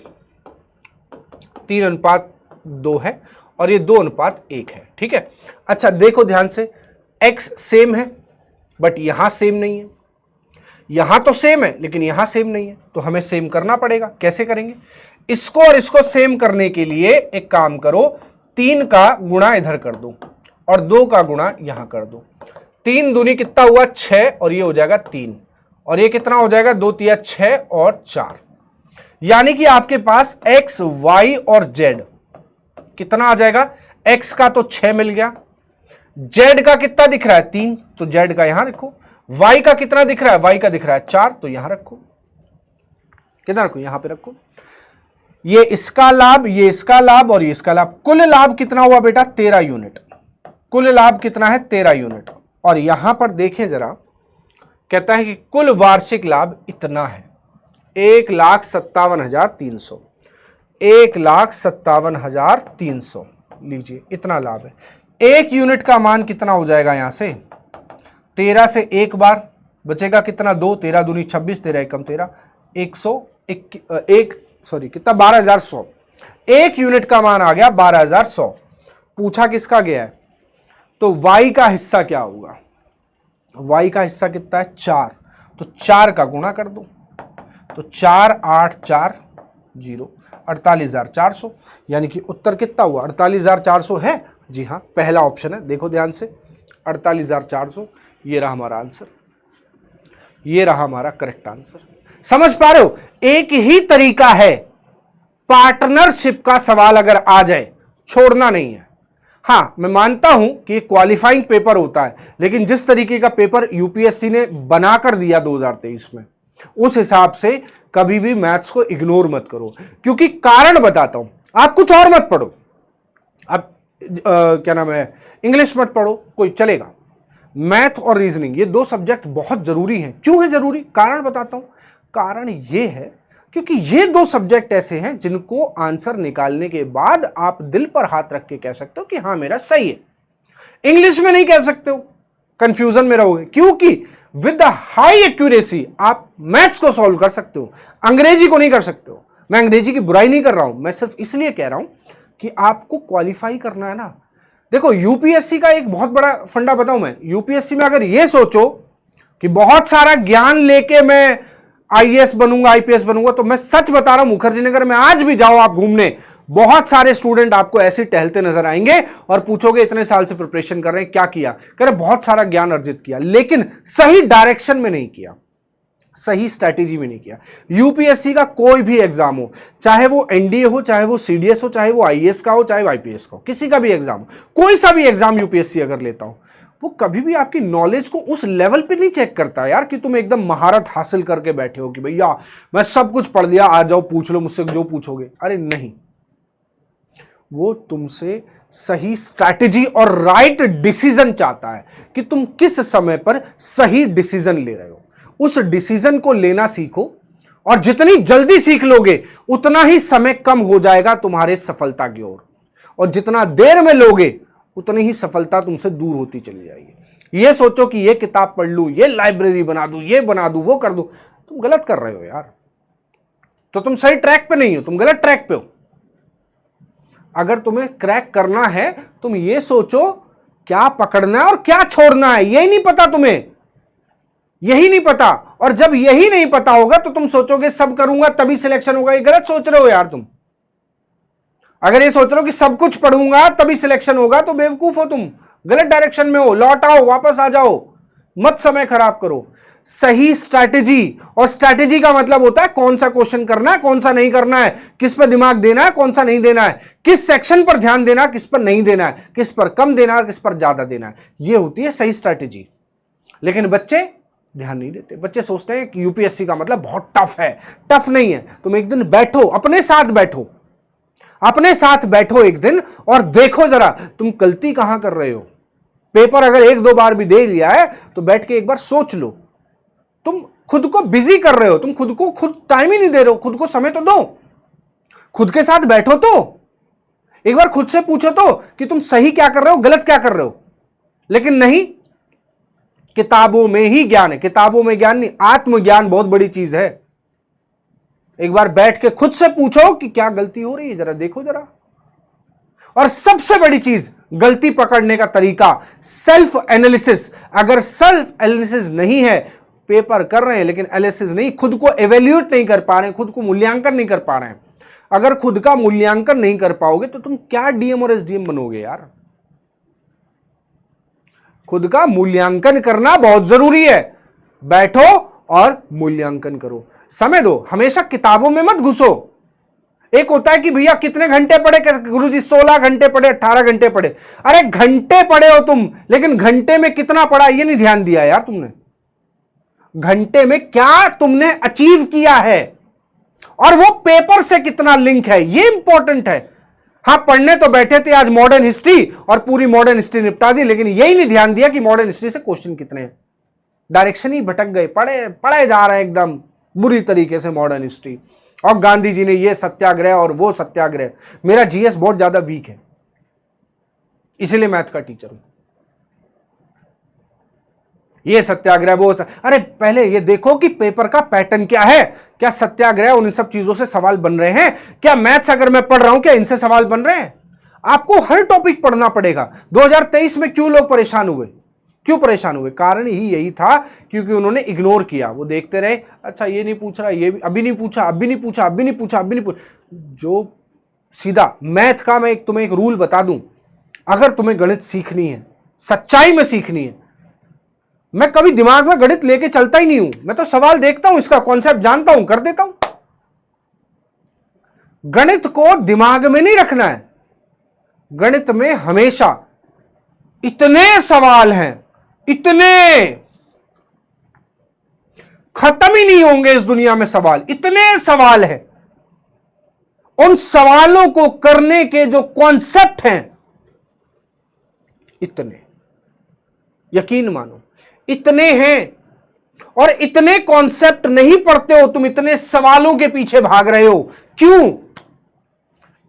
3:2 है, और ये 2:1 है। ठीक है, अच्छा देखो ध्यान से, x सेम है बट यहां सेम नहीं है, यहां तो सेम है लेकिन यहां सेम नहीं है, तो हमें सेम करना पड़ेगा। कैसे करेंगे? इसको और इसको सेम करने के लिए एक काम करो, 3 का गुणा इधर कर दो और 2 का गुणा यहां कर दो। 3 दूनी कितना हुआ? 6, और ये हो जाएगा 3, और ये कितना हो जाएगा? 2 तिया 6 और 4, यानी कि आपके पास x, y और z कितना आ जाएगा? x का तो 6 मिल गया, z का कितना दिख रहा है? 3, तो z का यहां रखो। y का कितना दिख रहा है? y का दिख रहा है 4, तो यहां रखो। किधर रखो? यहां पे रखो। ये इसका लाभ, ये इसका लाभ, और ये इसका लाभ। कुल लाभ कितना हुआ बेटा? 13 यूनिट। कुल लाभ कितना है? 13 यूनिट। और यहां पर देखें जरा, कहता है कि कुल वार्षिक लाभ इतना है, 1,57,300। 1,57,300 लीजिए, इतना लाभ है। 1 यूनिट का मान कितना हो जाएगा? यहां से 13 से एक बार बचेगा कितना? 2, 13 दूनी 26, 13 एकम 13, 101 सॉरी कितना? 12,100। 1 यूनिट का मान आ गया 12,100। पूछा किसका गया है, तो y का हिस्सा क्या होगा? y का हिस्सा कितना है? 4, तो 4 का गुणा कर दो, तो 4 8 4 0, 48,400, यानी कि उत्तर कितना हुआ? 48,400 है। जी हाँ, पहला ऑप्शन है, देखो ध्यान से, 48,400, ये रहा हमारा आंसर, ये रहा हमारा करेक्ट आंसर। समझ पा रहे हो? एक ही तरीका है, पार्टनरशिप का सवाल अगर आ जाए छोड़ना नहीं है। हां, मैं मानता हूं कि क्वालिफाइंग पेपर होता है, लेकिन जिस तरीके का पेपर यूपीएससी ने बनाकर दिया 2023 में, उस हिसाब से कभी भी मैथ्स को इग्नोर मत करो। क्योंकि कारण बताता हूं, आप कुछ और मत पढ़ो, आप क्या नाम है, इंग्लिश मत पढ़ो, कोई चलेगा। मैथ और रीजनिंग, ये दो सब्जेक्ट बहुत जरूरी हैं। क्यों है जरूरी? कारण बताता हूं। कारण ये है क्योंकि ये दो सब्जेक्ट ऐसे हैं जिनको आंसर निकालने के बाद आप दिल पर हाथ रख के कह सकते हो कि हां मेरा सही है। इंग्लिश में नहीं कह सकते हो, कंफ्यूजन में रहोगे, क्योंकि विद द हाई एक्यूरेसी आप मैथ्स को सॉल्व कर सकते हो, अंग्रेजी को नहीं कर सकते हो। मैं अंग्रेजी की बुराई नहीं कर रहा हूं, मैं सिर्फ इसलिए कह रहा हूं कि आपको क्वालिफाई करना है ना। देखो, यूपीएससी का एक बहुत बड़ा फंडा बताऊं मैं, यूपीएससी में अगर यह सोचो कि बहुत सारा ज्ञान लेके मैं आईएएस बनूंगा, आईपीएस बनूंगा, तो मैं सच बता रहा हूं, मुखर्जी नगर में आज भी जाओ आप घूमने, बहुत सारे स्टूडेंट आपको ऐसे टहलते नजर आएंगे और पूछोगे इतने साल से प्रिपरेशन कर रहे हैं, क्या किया? कह रहे बहुत सारा ज्ञान अर्जित किया, लेकिन सही डायरेक्शन में नहीं किया, सही स्ट्रैटेजी में नहीं किया। यूपीएससी का कोई भी एग्जाम हो, चाहे वो एनडीए हो, चाहे वो सीडीएस हो, चाहे वो आईएएस का हो, चाहे वो आईपीएस का हो, किसी का भी एग्जाम हो, कोई सा भी एग्जाम यूपीएससी अगर लेता हो, वो कभी भी आपकी नॉलेज को उस लेवल पे नहीं चेक करता यार कि तुम एकदम महारत हासिल करके बैठे हो कि भैया मैं सब कुछ पढ़ लिया, आ जाओ पूछ लो मुझसे जो पूछोगे। अरे नहीं, वो तुमसे सही स्ट्रैटेजी और राइट डिसीजन चाहता है कि तुम किस समय पर सही डिसीजन ले रहे हो। उस डिसीजन को लेना सीखो, और जितनी जल्दी सीख लोगे उतना ही समय कम हो जाएगा तुम्हारे सफलता की ओर, और जितना देर में लोगे उतनी ही सफलता तुमसे दूर होती चली जाएगी। ये सोचो कि ये किताब पढ़ लूं, ये लाइब्रेरी बना दूं, ये बना दूं, वो कर दूं, तुम गलत कर रहे हो यार। तो तुम सही ट्रैक पे नहीं हो, तुम गलत ट्रैक पे हो। अगर तुम्हें क्रैक करना है, तुम ये सोचो क्या पकड़ना है और क्या छोड़ना है, यही नहीं पता तुम्हें, यही नहीं पता। और जब यही नहीं पता होगा तो तुम सोचोगे सब करूंगा तभी सिलेक्शन होगा। ये गलत सोच रहे हो यार तुम। अगर ये सोच रहे हो कि सब कुछ पढ़ूंगा तभी सिलेक्शन होगा तो बेवकूफ हो तुम, गलत डायरेक्शन में हो। लौट आओ, वापस आ जाओ, मत समय खराब करो। सही स्ट्रैटेजी, और स्ट्रैटेजी का मतलब होता है कौन सा क्वेश्चन करना है, कौन सा नहीं करना है, किस पर दिमाग देना है, कौन सा नहीं देना है, किस सेक्शन पर ध्यान देना है, किस पर नहीं देना है, किस पर कम देना है और किस पर ज्यादा देना है। यह होती है सही स्ट्रैटेजी। लेकिन बच्चे ध्यान नहीं देते। बच्चे सोचते हैं कि यूपीएससी का मतलब बहुत टफ है। टफ नहीं है। तुम एक दिन बैठो, अपने साथ बैठो, अपने साथ बैठो एक दिन और देखो जरा तुम गलती कहां कर रहे हो। पेपर अगर एक दो बार भी दे लिया है तो बैठ के एक बार सोच लो। तुम खुद को बिजी कर रहे हो, तुम खुद को खुद टाइम ही नहीं दे रहे हो, खुद को समय तो दो, खुद के साथ बैठो, तो एक बार खुद से पूछो तो कि तुम सही क्या कर रहे हो, गलत क्या कर रहे हो। लेकिन नहीं, किताबों में ही ज्ञान है, किताबों में ज्ञान नहीं, आत्मज्ञान बहुत बड़ी चीज है। एक बार बैठ के खुद से पूछो कि क्या गलती हो रही है, जरा देखो जरा। और सबसे बड़ी चीज गलती पकड़ने का तरीका सेल्फ एनालिसिस। अगर सेल्फ एनालिसिस नहीं है, पेपर कर रहे हैं लेकिन एनालिसिस नहीं, खुद को एवेल्यूएट नहीं कर पा रहे हैं, खुद को मूल्यांकन नहीं कर पा रहे हैं। अगर खुद का मूल्यांकन नहीं कर पाओगे तो तुम क्या डीएम और एसडीएम बनोगे यार। खुद का मूल्यांकन करना बहुत जरूरी है। बैठो और मूल्यांकन करो, समय दो, हमेशा किताबों में मत घुसो। एक होता है कि भैया कितने घंटे पढ़े, गुरुजी 16 घंटे पढ़े, 18 घंटे पढ़े। अरे घंटे पढ़े हो तुम, लेकिन घंटे में कितना पढ़ा ये नहीं ध्यान दिया यार तुमने। घंटे में क्या तुमने अचीव किया है और वो पेपर से कितना लिंक है, ये इंपॉर्टेंट है। हाँ, पढ़ने तो बैठे थे आज मॉडर्न हिस्ट्री और पूरी मॉडर्न हिस्ट्री निपटा दी, लेकिन यही नहीं ध्यान दिया कि मॉडर्न हिस्ट्री से क्वेश्चन कितने हैं। डायरेक्शन ही भटक गए, पढ़े जा रहे हैं एकदम बुरी तरीके से मॉडर्न हिस्ट्री। और गांधी जी ने ये सत्याग्रह और वो सत्याग्रह। मेरा जीएस बहुत ज्यादा वीक है, इसीलिए मैथ का टीचर हूं। ये सत्याग्रह वो, अरे पहले ये देखो कि पेपर का पैटर्न क्या है। क्या सत्याग्रह उन सब चीजों से सवाल बन रहे हैं? क्या मैथ्स अगर मैं पढ़ रहा हूं क्या इनसे सवाल बन रहे हैं? आपको हर टॉपिक पढ़ना पड़ेगा। 2023 में क्यों लोग परेशान हुए, क्यों परेशान हुए? कारण ही यही था क्योंकि उन्होंने इग्नोर किया। वो देखते रहे, अच्छा ये नहीं पूछ रहा, ये अभी नहीं पूछा, अभी नहीं पूछा, अभी नहीं पूछा, अभी नहीं पूछा। जो सीधा मैथ का मैं तुम्हें एक रूल बता दूं, अगर तुम्हें गणित सीखनी है, सच्चाई में सीखनी है, मैं कभी दिमाग में गणित लेके चलता ही नहीं हूं, मैं तो सवाल देखता हूं, इसका कॉन्सेप्ट जानता हूं, कर देता हूं। गणित को दिमाग में नहीं रखना है। गणित में हमेशा इतने सवाल हैं, इतने, खत्म ही नहीं होंगे इस दुनिया में सवाल, इतने सवाल हैं। उन सवालों को करने के जो कॉन्सेप्ट हैं, इतने, यकीन मानो इतने हैं। और इतने कॉन्सेप्ट नहीं पढ़ते हो तुम, इतने सवालों के पीछे भाग रहे हो। क्यों?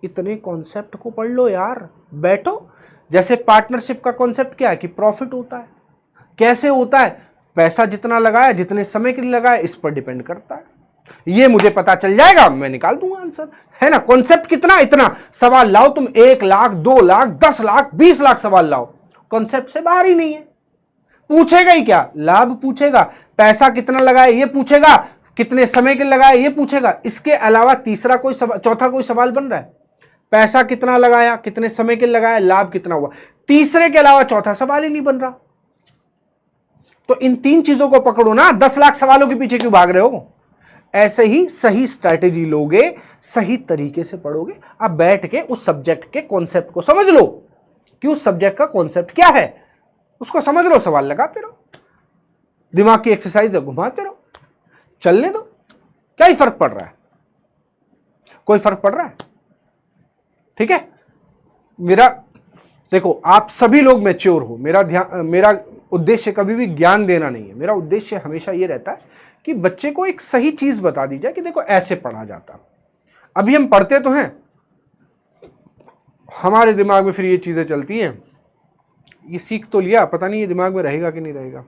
इतने कॉन्सेप्ट को पढ़ लो यार, बैठो। जैसे पार्टनरशिप का कॉन्सेप्ट क्या है कि प्रॉफिट होता है। कैसे होता है? पैसा जितना लगाया, जितने समय के लिए लगाया, इस पर डिपेंड करता है। ये मुझे पता चल जाएगा, मैं निकाल दूंगा आंसर, है ना। कॉन्सेप्ट कितना? इतना। सवाल लाओ तुम 1 लाख, 2 लाख, 10 लाख, 20 लाख सवाल लाओ, कॉन्सेप्ट से बाहर ही नहीं है। पूछेगा ही क्या? लाभ पूछेगा, पैसा कितना लगाया ये पूछेगा, कितने समय के लगाया ये पूछेगा। इसके अलावा तीसरा कोई सवाल, चौथा कोई सवाल बन रहा है? पैसा कितना लगाया, कितने समय के लगाया, लाभ कितना हुआ। तीसरे के अलावा चौथा सवाल ही नहीं बन रहा। तो इन 3 चीजों को पकड़ो ना। 10 लाख सवालों के पीछे क्यों भाग रहे हो? ऐसे ही सही स्ट्रैटेजी लोगे, सही तरीके से पढ़ोगे। अब बैठ के उस सब्जेक्ट के कॉन्सेप्ट को समझ लो कि उस सब्जेक्ट का कॉन्सेप्ट क्या है, उसको समझ लो। सवाल लगाते रहो, दिमाग की एक्सरसाइज है, घुमाते रहो, चलने दो। क्या ही फर्क पड़ रहा है? कोई फर्क पड़ रहा है? ठीक है। मेरा देखो, आप सभी लोग मैच्योर हो। मेरा उद्देश्य कभी भी ज्ञान देना नहीं है। मेरा उद्देश्य हमेशा ये रहता है कि बच्चे को एक सही चीज बता दी जाए कि देखो ऐसे पढ़ा जाता। अभी हम पढ़ते तो हैं, हमारे दिमाग में फिर ये चीजें चलती हैं, ये सीख तो लिया, पता नहीं ये दिमाग में रहेगा कि नहीं रहेगा।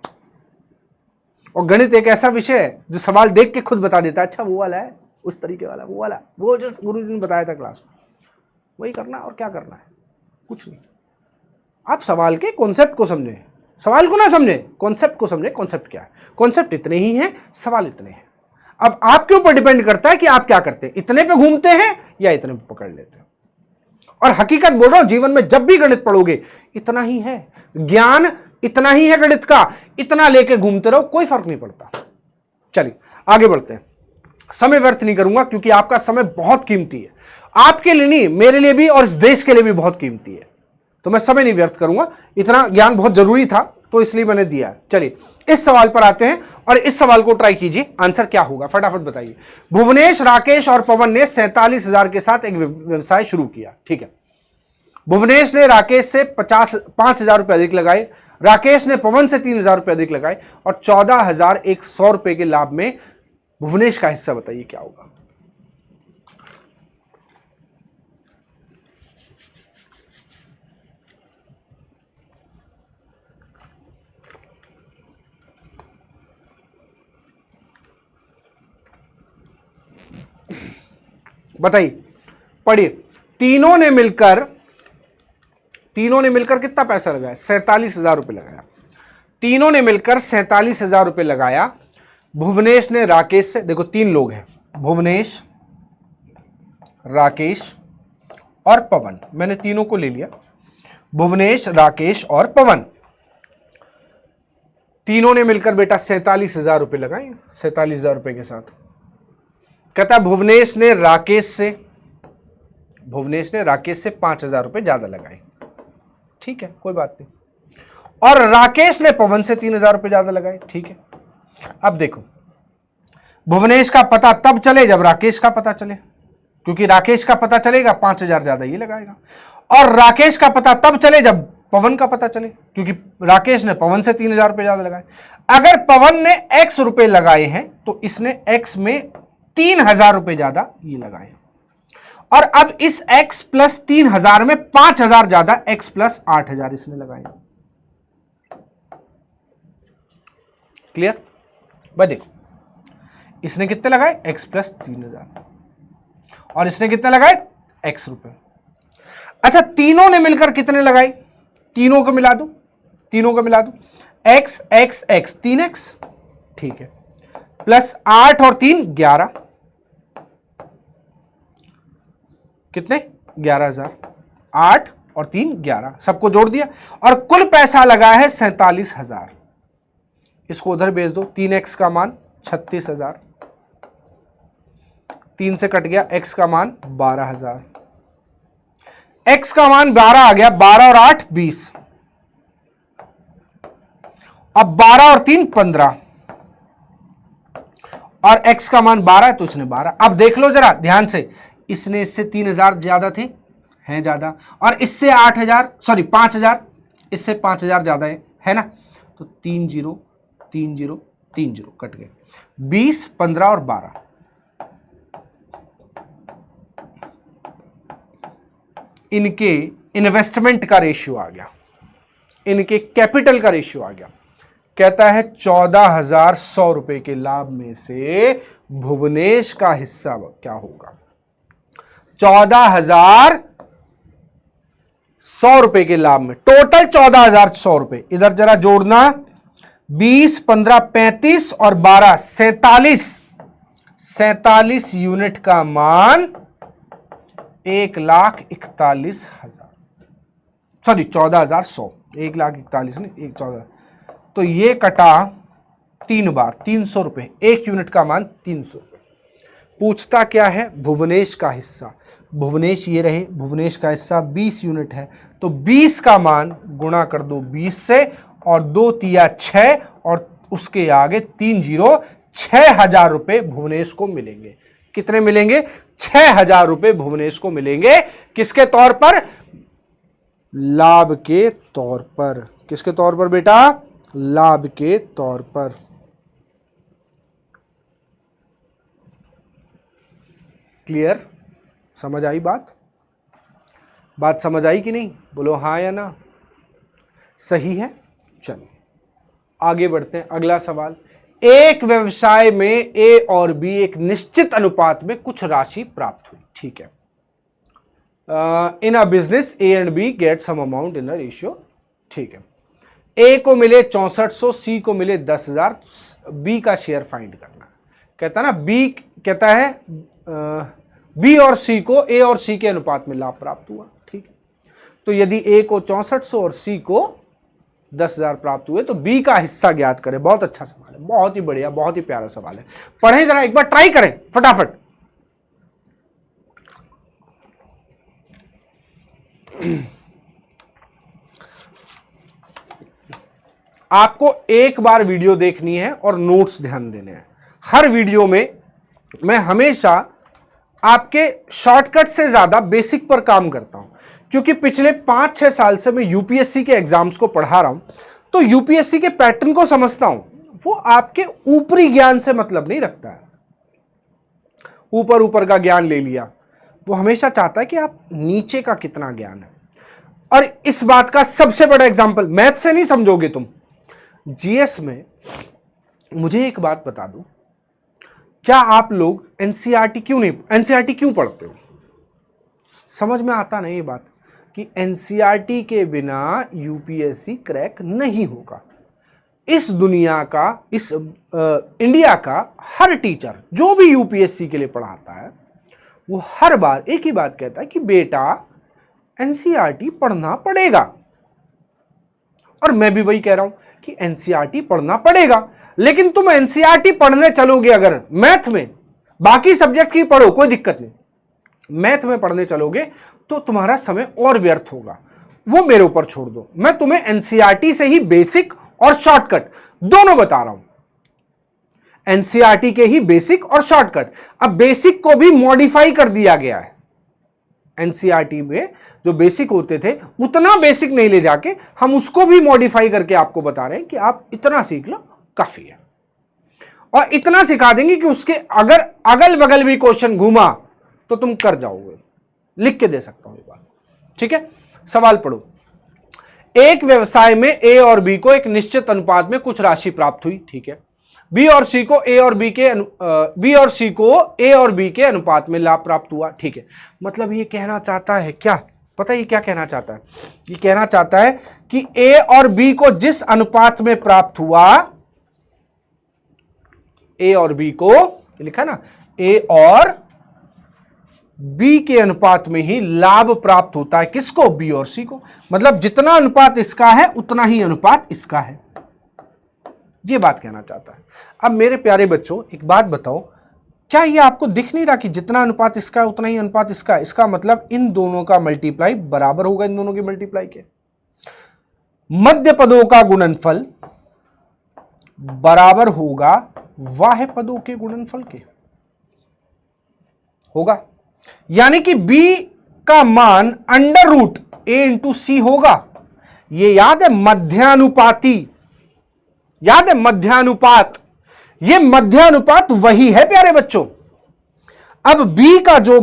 और गणित एक ऐसा विषय है जो सवाल देख के खुद बता देता है, अच्छा वो वाला है, उस तरीके वाला, वो वाला, वो जो गुरुजी ने बताया था क्लास में, वही करना। और क्या करना है? कुछ नहीं। आप सवाल के कॉन्सेप्ट को समझें, सवाल को ना समझें, कॉन्सेप्ट को समझें। कॉन्सेप्ट क्या है? कॉन्सेप्ट इतने ही हैं, सवाल इतने हैं। अब आपके ऊपर डिपेंड करता है कि आप क्या करते हैं, इतने पे घूमते हैं या इतने पे पकड़ लेते हैं। और हकीकत बोल रहा हूं, जीवन में जब भी गणित पढ़ोगे इतना ही है, ज्ञान इतना ही है गणित का, इतना लेके घूमते रहो, कोई फर्क नहीं पड़ता। चलिए आगे बढ़ते हैं। समय व्यर्थ नहीं करूंगा क्योंकि आपका समय बहुत कीमती है, आपके लिए नहीं, मेरे लिए भी और इस देश के लिए भी बहुत कीमती है। तो मैं समय नहीं व्यर्थ करूंगा, इतना ज्ञान बहुत जरूरी था तो इसलिए मैंने दिया। चलिए इस सवाल पर आते हैं और इस सवाल को ट्राई कीजिए, आंसर क्या होगा फटाफट बताइए। भुवनेश, राकेश और पवन ने 47,000 के साथ एक व्यवसाय शुरू किया। ठीक है, भुवनेश ने राकेश से 5,000 रुपए अधिक लगाए, राकेश ने पवन से 3,000 रुपए अधिक लगाए और 14,100 रुपए के लाभ में भुवनेश का हिस्सा बताइए क्या होगा। बताइए, पढ़िए। तीनों ने मिलकर कितना पैसा लगाया? 47,000 रुपए लगाया। तीनों ने मिलकर 47,000 रुपए लगाया। भुवनेश ने राकेश से, देखो 3 लोग हैं, भुवनेश, राकेश और पवन, मैंने तीनों को ले लिया। भुवनेश, राकेश और पवन, तीनों ने मिलकर बेटा 47,000 रुपए लगाए। 47,000 रुपए के साथ कहता है भुवनेश ने राकेश से 5,000 रुपए ज्यादा लगाए। ठीक है, कोई बात नहीं। और राकेश ने पवन से 3,000 रुपए ज्यादा लगाए। ठीक है, अब देखो, भुवनेश का पता तब चले जब राकेश का पता चले, क्योंकि राकेश का पता चलेगा 5,000 ज्यादा ये लगाएगा। और राकेश का पता तब चले जब पवन का पता चले, क्योंकि राकेश ने पवन से 3,000 रुपए ज्यादा लगाए। अगर पवन ने x रुपए लगाए हैं तो इसने x में 3,000 रुपए ज्यादा ये लगाए। और अब इस x प्लस 3,000 में 5,000 ज्यादा x प्लस 8,000 इसने लगाए। क्लियर? भाई देखो, इसने कितने लगाए? x प्लस 3,000 और इसने कितने लगाए? x रुपए। अच्छा, तीनों ने मिलकर कितने लगाए? तीनों को मिला दो, x x x 3x। ठीक है, प्लस 8 और 3 11, कितने? 11,000। 8 और 3 11, सबको जोड़ दिया और कुल पैसा लगा है 47,000। इसको उधर भेज दो। 3x का मान 36,000, 3 से कट गया, x का मान 12,000, x का मान 12 आ गया, 12 और 8 20, अब 12 और 3 15, और x का मान 12 है तो इसने 12। अब देख लो जरा ध्यान से, इसने इससे 3,000 ज्यादा थे, हैं ज्यादा, और इससे 5,000, इससे 5,000 ज्यादा है ना, तो 3 0 3 0 3 0 कट गए, 20 15 और 12। इनके इन्वेस्टमेंट का रेशियो आ गया, इनके कैपिटल का रेशियो आ गया। कहता है 14,100 रुपए के लाभ में से भुवनेश का हिस्सा क्या होगा। 14,100 रुपए के लाभ में टोटल 14,100 रुपए, इधर जरा जोड़ना, 20 15 35 और 12 47 यूनिट का मान 1,41,000, सॉरी 14,100, 1,41,000 नहीं, 14, तो ये कटा 3 बार 300 रुपए, 1 यूनिट का मान 300 रुपए। पूछता क्या है, भुवनेश का हिस्सा। भुवनेश ये रहे, भुवनेश का हिस्सा 20 यूनिट है, तो 20 का मान गुणा कर दो 20 से, और 2 तिया 6, और उसके आगे 3 0, 6,000 रुपए भुवनेश को मिलेंगे। कितने मिलेंगे? 6,000 रुपए भुवनेश को मिलेंगे। किसके तौर पर? लाभ के तौर पर। किसके तौर पर बेटा? लाभ के तौर पर। क्लियर? समझ आई बात? बात समझ आई कि नहीं? बोलो हाँ या ना। सही है। चलिए आगे बढ़ते हैं। अगला सवाल, एक व्यवसाय में ए और बी एक निश्चित अनुपात में कुछ राशि प्राप्त हुई। ठीक है, in a business A and B get some amount in a ratio. ठीक है, ए को मिले 6400, सी को मिले 10,000, बी का शेयर फाइंड करना। कहता ना बी, कहता है बी और सी को ए और सी के अनुपात में लाभ प्राप्त हुआ। ठीक है, तो यदि ए को 6400 और सी को 10,000 प्राप्त हुए तो बी का हिस्सा ज्ञात करें। बहुत अच्छा सवाल है, बहुत ही बढ़िया, बहुत ही प्यारा सवाल है। पढ़ें जरा, एक बार ट्राई करें फटाफट। आपको एक बार वीडियो देखनी है और नोट्स ध्यान देने हैं। हर वीडियो में मैं हमेशा आपके शॉर्टकट से ज्यादा बेसिक पर काम करता हूं, क्योंकि पिछले 5-6 साल से मैं यूपीएससी के एग्जाम्स को पढ़ा रहा हूं, तो यूपीएससी के पैटर्न को समझता हूं। वो आपके ऊपरी ज्ञान से मतलब नहीं रखता है, ऊपर ऊपर का ज्ञान ले लिया। वो हमेशा चाहता है कि आप नीचे का कितना ज्ञान है। और इस बात का सबसे बड़ा एग्जाम्पल, मैथ से नहीं समझोगे तुम, जीएस में मुझे एक बात बता दो, क्या आप लोग एनसीईआरटी क्यों पढ़ते हो? समझ में आता नहीं ये बात कि एनसीईआरटी के बिना यूपीएससी क्रैक नहीं होगा। इस दुनिया का, इस इंडिया का हर टीचर जो भी यूपीएससी के लिए पढ़ाता है, वो हर बार एक ही बात कहता है कि बेटा एनसीईआरटी पढ़ना पड़ेगा। और मैं भी वही कह रहा हूं कि एनसीईआरटी पढ़ना पड़ेगा, लेकिन तुम एनसीईआरटी पढ़ने चलोगे अगर मैथ में, बाकी सब्जेक्ट की पढ़ो कोई दिक्कत नहीं, मैथ में पढ़ने चलोगे तो तुम्हारा समय और व्यर्थ होगा। वो मेरे ऊपर छोड़ दो, मैं तुम्हें एनसीईआरटी से ही बेसिक और शॉर्टकट दोनों बता रहा हूं। एनसीईआरटी के ही बेसिक और शॉर्टकट। अब बेसिक को भी मॉडिफाई कर दिया गया है। एनसीईआरटी में जो बेसिक होते थे उतना बेसिक नहीं ले जाके हम उसको भी मॉडिफाई करके आपको बता रहे हैं कि आप इतना सीख लो काफी है। और इतना सिखा देंगे कि उसके अगर अगल बगल भी क्वेश्चन घूमा तो तुम कर जाओगे। लिख के दे सकता हूं ये बात। ठीक है, सवाल पढ़ो। एक व्यवसाय में ए और बी को एक निश्चित अनुपात में कुछ राशि प्राप्त हुई। ठीक है, बी और सी को ए और बी के अनुपात में लाभ प्राप्त हुआ। ठीक है, मतलब ये कहना चाहता है क्या पता है? ये क्या कहना चाहता है? ये कहना चाहता है कि ए और बी को जिस अनुपात में प्राप्त हुआ, ए और बी को लिखा ना, ए और बी के अनुपात में ही लाभ प्राप्त होता है। किसको? बी और सी को। मतलब जितना अनुपात इसका है उतना ही अनुपात इसका है। ये बात कहना चाहता है। अब मेरे प्यारे बच्चों एक बात बताओ, क्या ये आपको दिख नहीं रहा कि जितना अनुपात इसका है उतना ही अनुपात इसका है? इसका मतलब इन दोनों का मल्टीप्लाई बराबर होगा इन दोनों के मल्टीप्लाई के। मध्य पदों का गुणनफल बराबर होगा बाह्य पदों के गुणनफल के, होगा। यानी कि b का मान अंडर रूट a इंटू सी होगा। ये याद है मध्यानुपाती, याद है मध्यानुपात, ये मध्यानुपात वही है प्यारे बच्चों। अब b का जो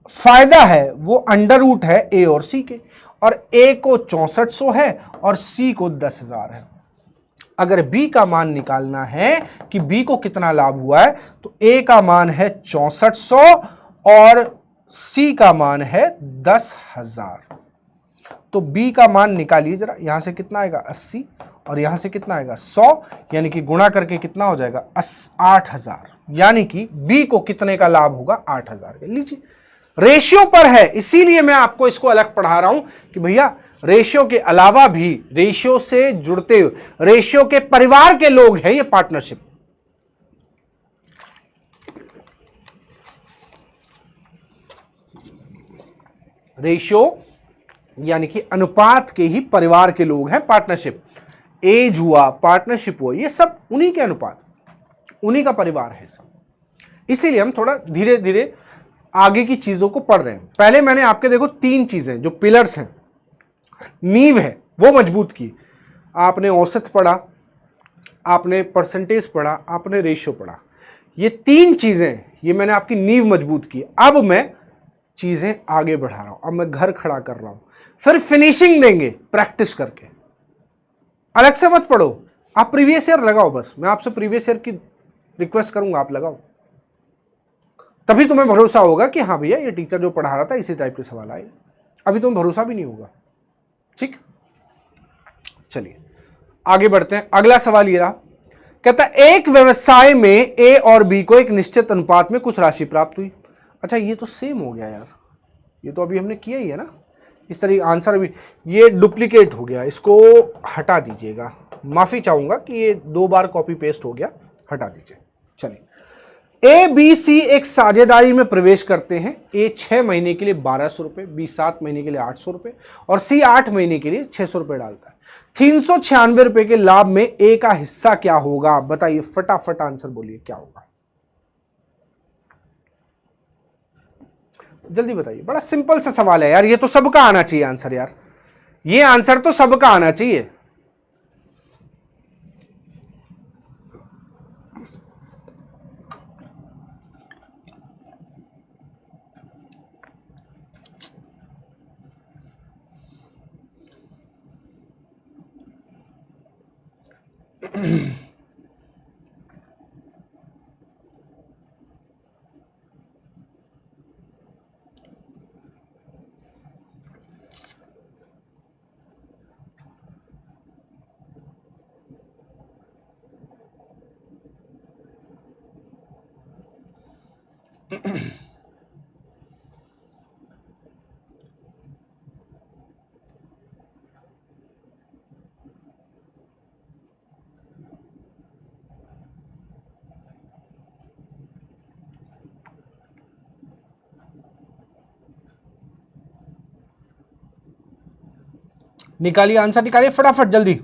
फायदा है वो अंडर रूट है a और c के, और a को 6400 है और c को 10,000 है। अगर b का मान निकालना है कि b को कितना लाभ हुआ है, तो a का मान है 6400 और c का मान है 10,000। तो b का मान निकालिए जरा, यहां से कितना आएगा 80 और यहां से कितना आएगा 100, यानी कि गुणा करके कितना हो जाएगा 8,000। यानी कि b को कितने का लाभ होगा 8,000 के। लीजिए रेशियो पर है, इसीलिए मैं आपको इसको अलग पढ़ा रहा हूं कि भैया रेशियो के अलावा भी रेशियो से जुड़ते हुए रेशियो के परिवार के लोग हैं ये पार्टनरशिप। रेशियो यानी कि अनुपात के ही परिवार के लोग हैं पार्टनरशिप। एज हुआ, पार्टनरशिप हुआ, ये सब उन्हीं के अनुपात, उन्हीं का परिवार है सब। इसीलिए हम थोड़ा धीरे धीरे आगे की चीजों को पढ़ रहे हैं। पहले मैंने आपके देखो 3 चीजें जो पिलर्स हैं, नींव है, वो मजबूत की। आपने औसत पढ़ा, आपने परसेंटेज पढ़ा, आपने रेशियो पढ़ा। ये 3 चीजें, ये मैंने आपकी नींव मजबूत की। अब मैं चीजें आगे बढ़ा रहा हूं, अब मैं घर खड़ा कर रहा हूं, फिर फिनिशिंग देंगे प्रैक्टिस करके। अलग से मत पढ़ो, आप प्रीवियस ईयर लगाओ। बस मैं आपसे प्रीवियस ईयर की रिक्वेस्ट करूंगा, आप लगाओ, तभी तुम्हें भरोसा होगा कि हाँ भैया ये टीचर जो पढ़ा रहा था इसी टाइप के सवाल आए। अभी तुम्हें भरोसा भी नहीं होगा। ठीक, चलिए आगे बढ़ते हैं। अगला सवाल ये रहा, कहता है एक व्यवसाय में ए और बी को एक निश्चित अनुपात में कुछ राशि प्राप्त हुई। अच्छा ये तो सेम हो गया यार, ये तो अभी हमने किया ही है ना। इस तरीके आंसर भी, ये डुप्लीकेट हो गया, इसको हटा दीजिएगा। माफी चाहूंगा कि ये 2 बार कॉपी पेस्ट हो गया, हटा दीजिए। चलिए, ए बी सी एक साझेदारी में प्रवेश करते हैं। ए 6 महीने के लिए 1200 रुपए, बी 7 महीने के लिए 800 रुपए और सी 8 महीने के लिए 600 रुपए डालता है। 396 रुपए के लाभ में ए का हिस्सा क्या होगा? बताइए, फटाफट आंसर बोलिए, क्या होगा? जल्दी बताइए, बड़ा सिंपल सा सवाल है यार, ये तो सबका आना चाहिए आंसर यार, ये आंसर तो सबका आना चाहिए। निकालिए आंसर, निकालिए फटाफट जल्दी।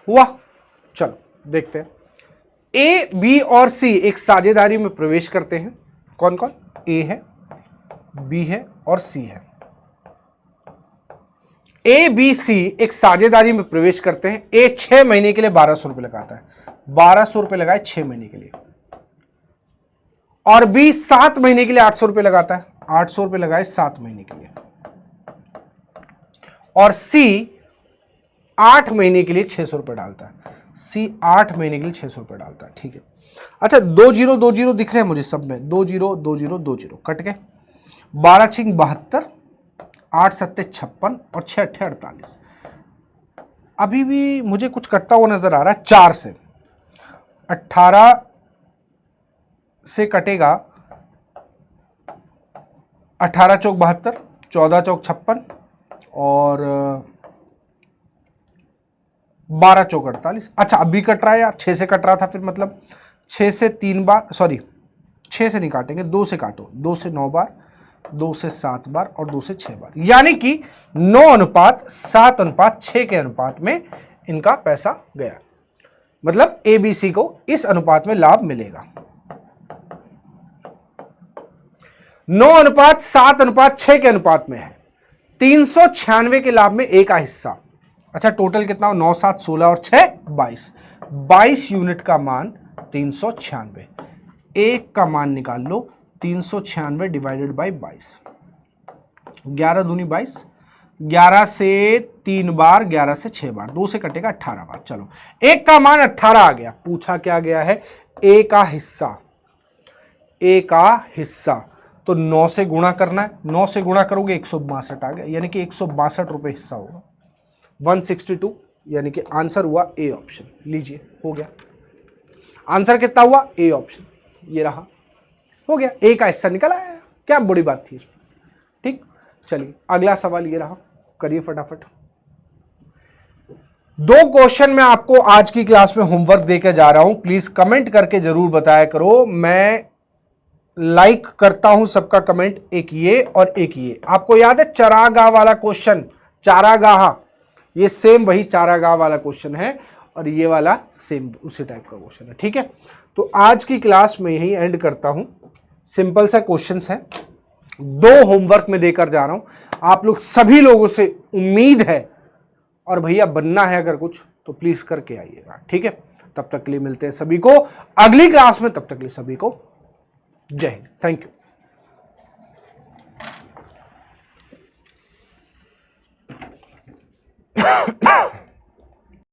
हुआ, चलो देखते हैं। ए बी और सी एक साझेदारी में प्रवेश करते हैं। कौन कौन? ए है, बी है और सी है। ए बी सी एक साझेदारी में प्रवेश करते हैं। ए 6 महीने के लिए 1200 रुपए लगाता है, 1200 रुपए लगाए 6 महीने के लिए, और बी 7 महीने के लिए 800 रुपए लगाता है, 800 रुपए लगाए 7 महीने के लिए। और सी 8 महीने के लिए 600 रुपए डालता है। सी 8 महीने के लिए 600 रुपए डालता है, ठीक है। अच्छा 2 जीरो दिख रहे हैं मुझे सब में, 2 जीरो कट गए, 12 छिंग 72, 8 सत्ते 56 और 6 अट्ठे 48। अभी भी मुझे कुछ कटता हुआ नजर आ रहा है 4 से। 18 से कटेगा 18 चौक 72, 14 चौक 56 और 12 चौक 48। अच्छा अभी कट रहा है यार, 6 से कट रहा था, फिर मतलब 6 से 3 बार, सॉरी 6 से नहीं काटेंगे, 2 से काटो, 2 से 9 बार, 2 से 7 बार और 2 से 6 बार, यानी कि 9:7:6 के अनुपात में इनका पैसा गया। मतलब एबीसी को इस अनुपात में लाभ मिलेगा। 9:7:6 के अनुपात में है। 396 के लाभ में ए का हिस्सा। अच्छा टोटल कितना हो, 9 7 16 और 6 22, 22 यूनिट का मान 396। एक का मान निकाल लो, 396 डिवाइडेड बाई 22, 11 दूनी 22, 11 से 3 बार, 11 से 6 बार, 2 से कटेगा 18 बार। चलो एक का मान 18 आ गया। पूछा क्या गया है, ए का हिस्सा। ए का हिस्सा तो 9 से गुणा करना है, 9 से गुणा करोगे 162 आ गया, यानी कि 162 रुपए हिस्सा होगा। 162 यानी कि आंसर हुआ ए ऑप्शन। लीजिए हो गया आंसर, कितना हुआ ए ऑप्शन, ये रहा, हो गया, ए का हिस्सा निकल आया, क्या बड़ी बात थी इसमें। ठीक, चलिए अगला सवाल ये रहा, करिए फटाफट। 2 क्वेश्चन मैं आपको आज की क्लास में होमवर्क देकर जा रहा हूं, प्लीज कमेंट करके जरूर बताया करो। मैं लाइक करता हूं सबका कमेंट, एक ये और एक ये। आपको याद है चरागाह वाला क्वेश्चन, चारागाह, ये सेम वही चारागाह वाला क्वेश्चन है और ये वाला सेम उसी टाइप का क्वेश्चन है। ठीक है, तो आज की क्लास में यही एंड करता हूं। सिंपल सा क्वेश्चंस है, 2 होमवर्क में देकर जा रहा हूं। आप लोग सभी लोगों से उम्मीद है, और भैया बनना है अगर कुछ तो प्लीज करके आइएगा। ठीक है, तब तक के लिए मिलते हैं सभी को अगली क्लास में, तब तक के लिए सभी को जय हिंद, थैंक यू।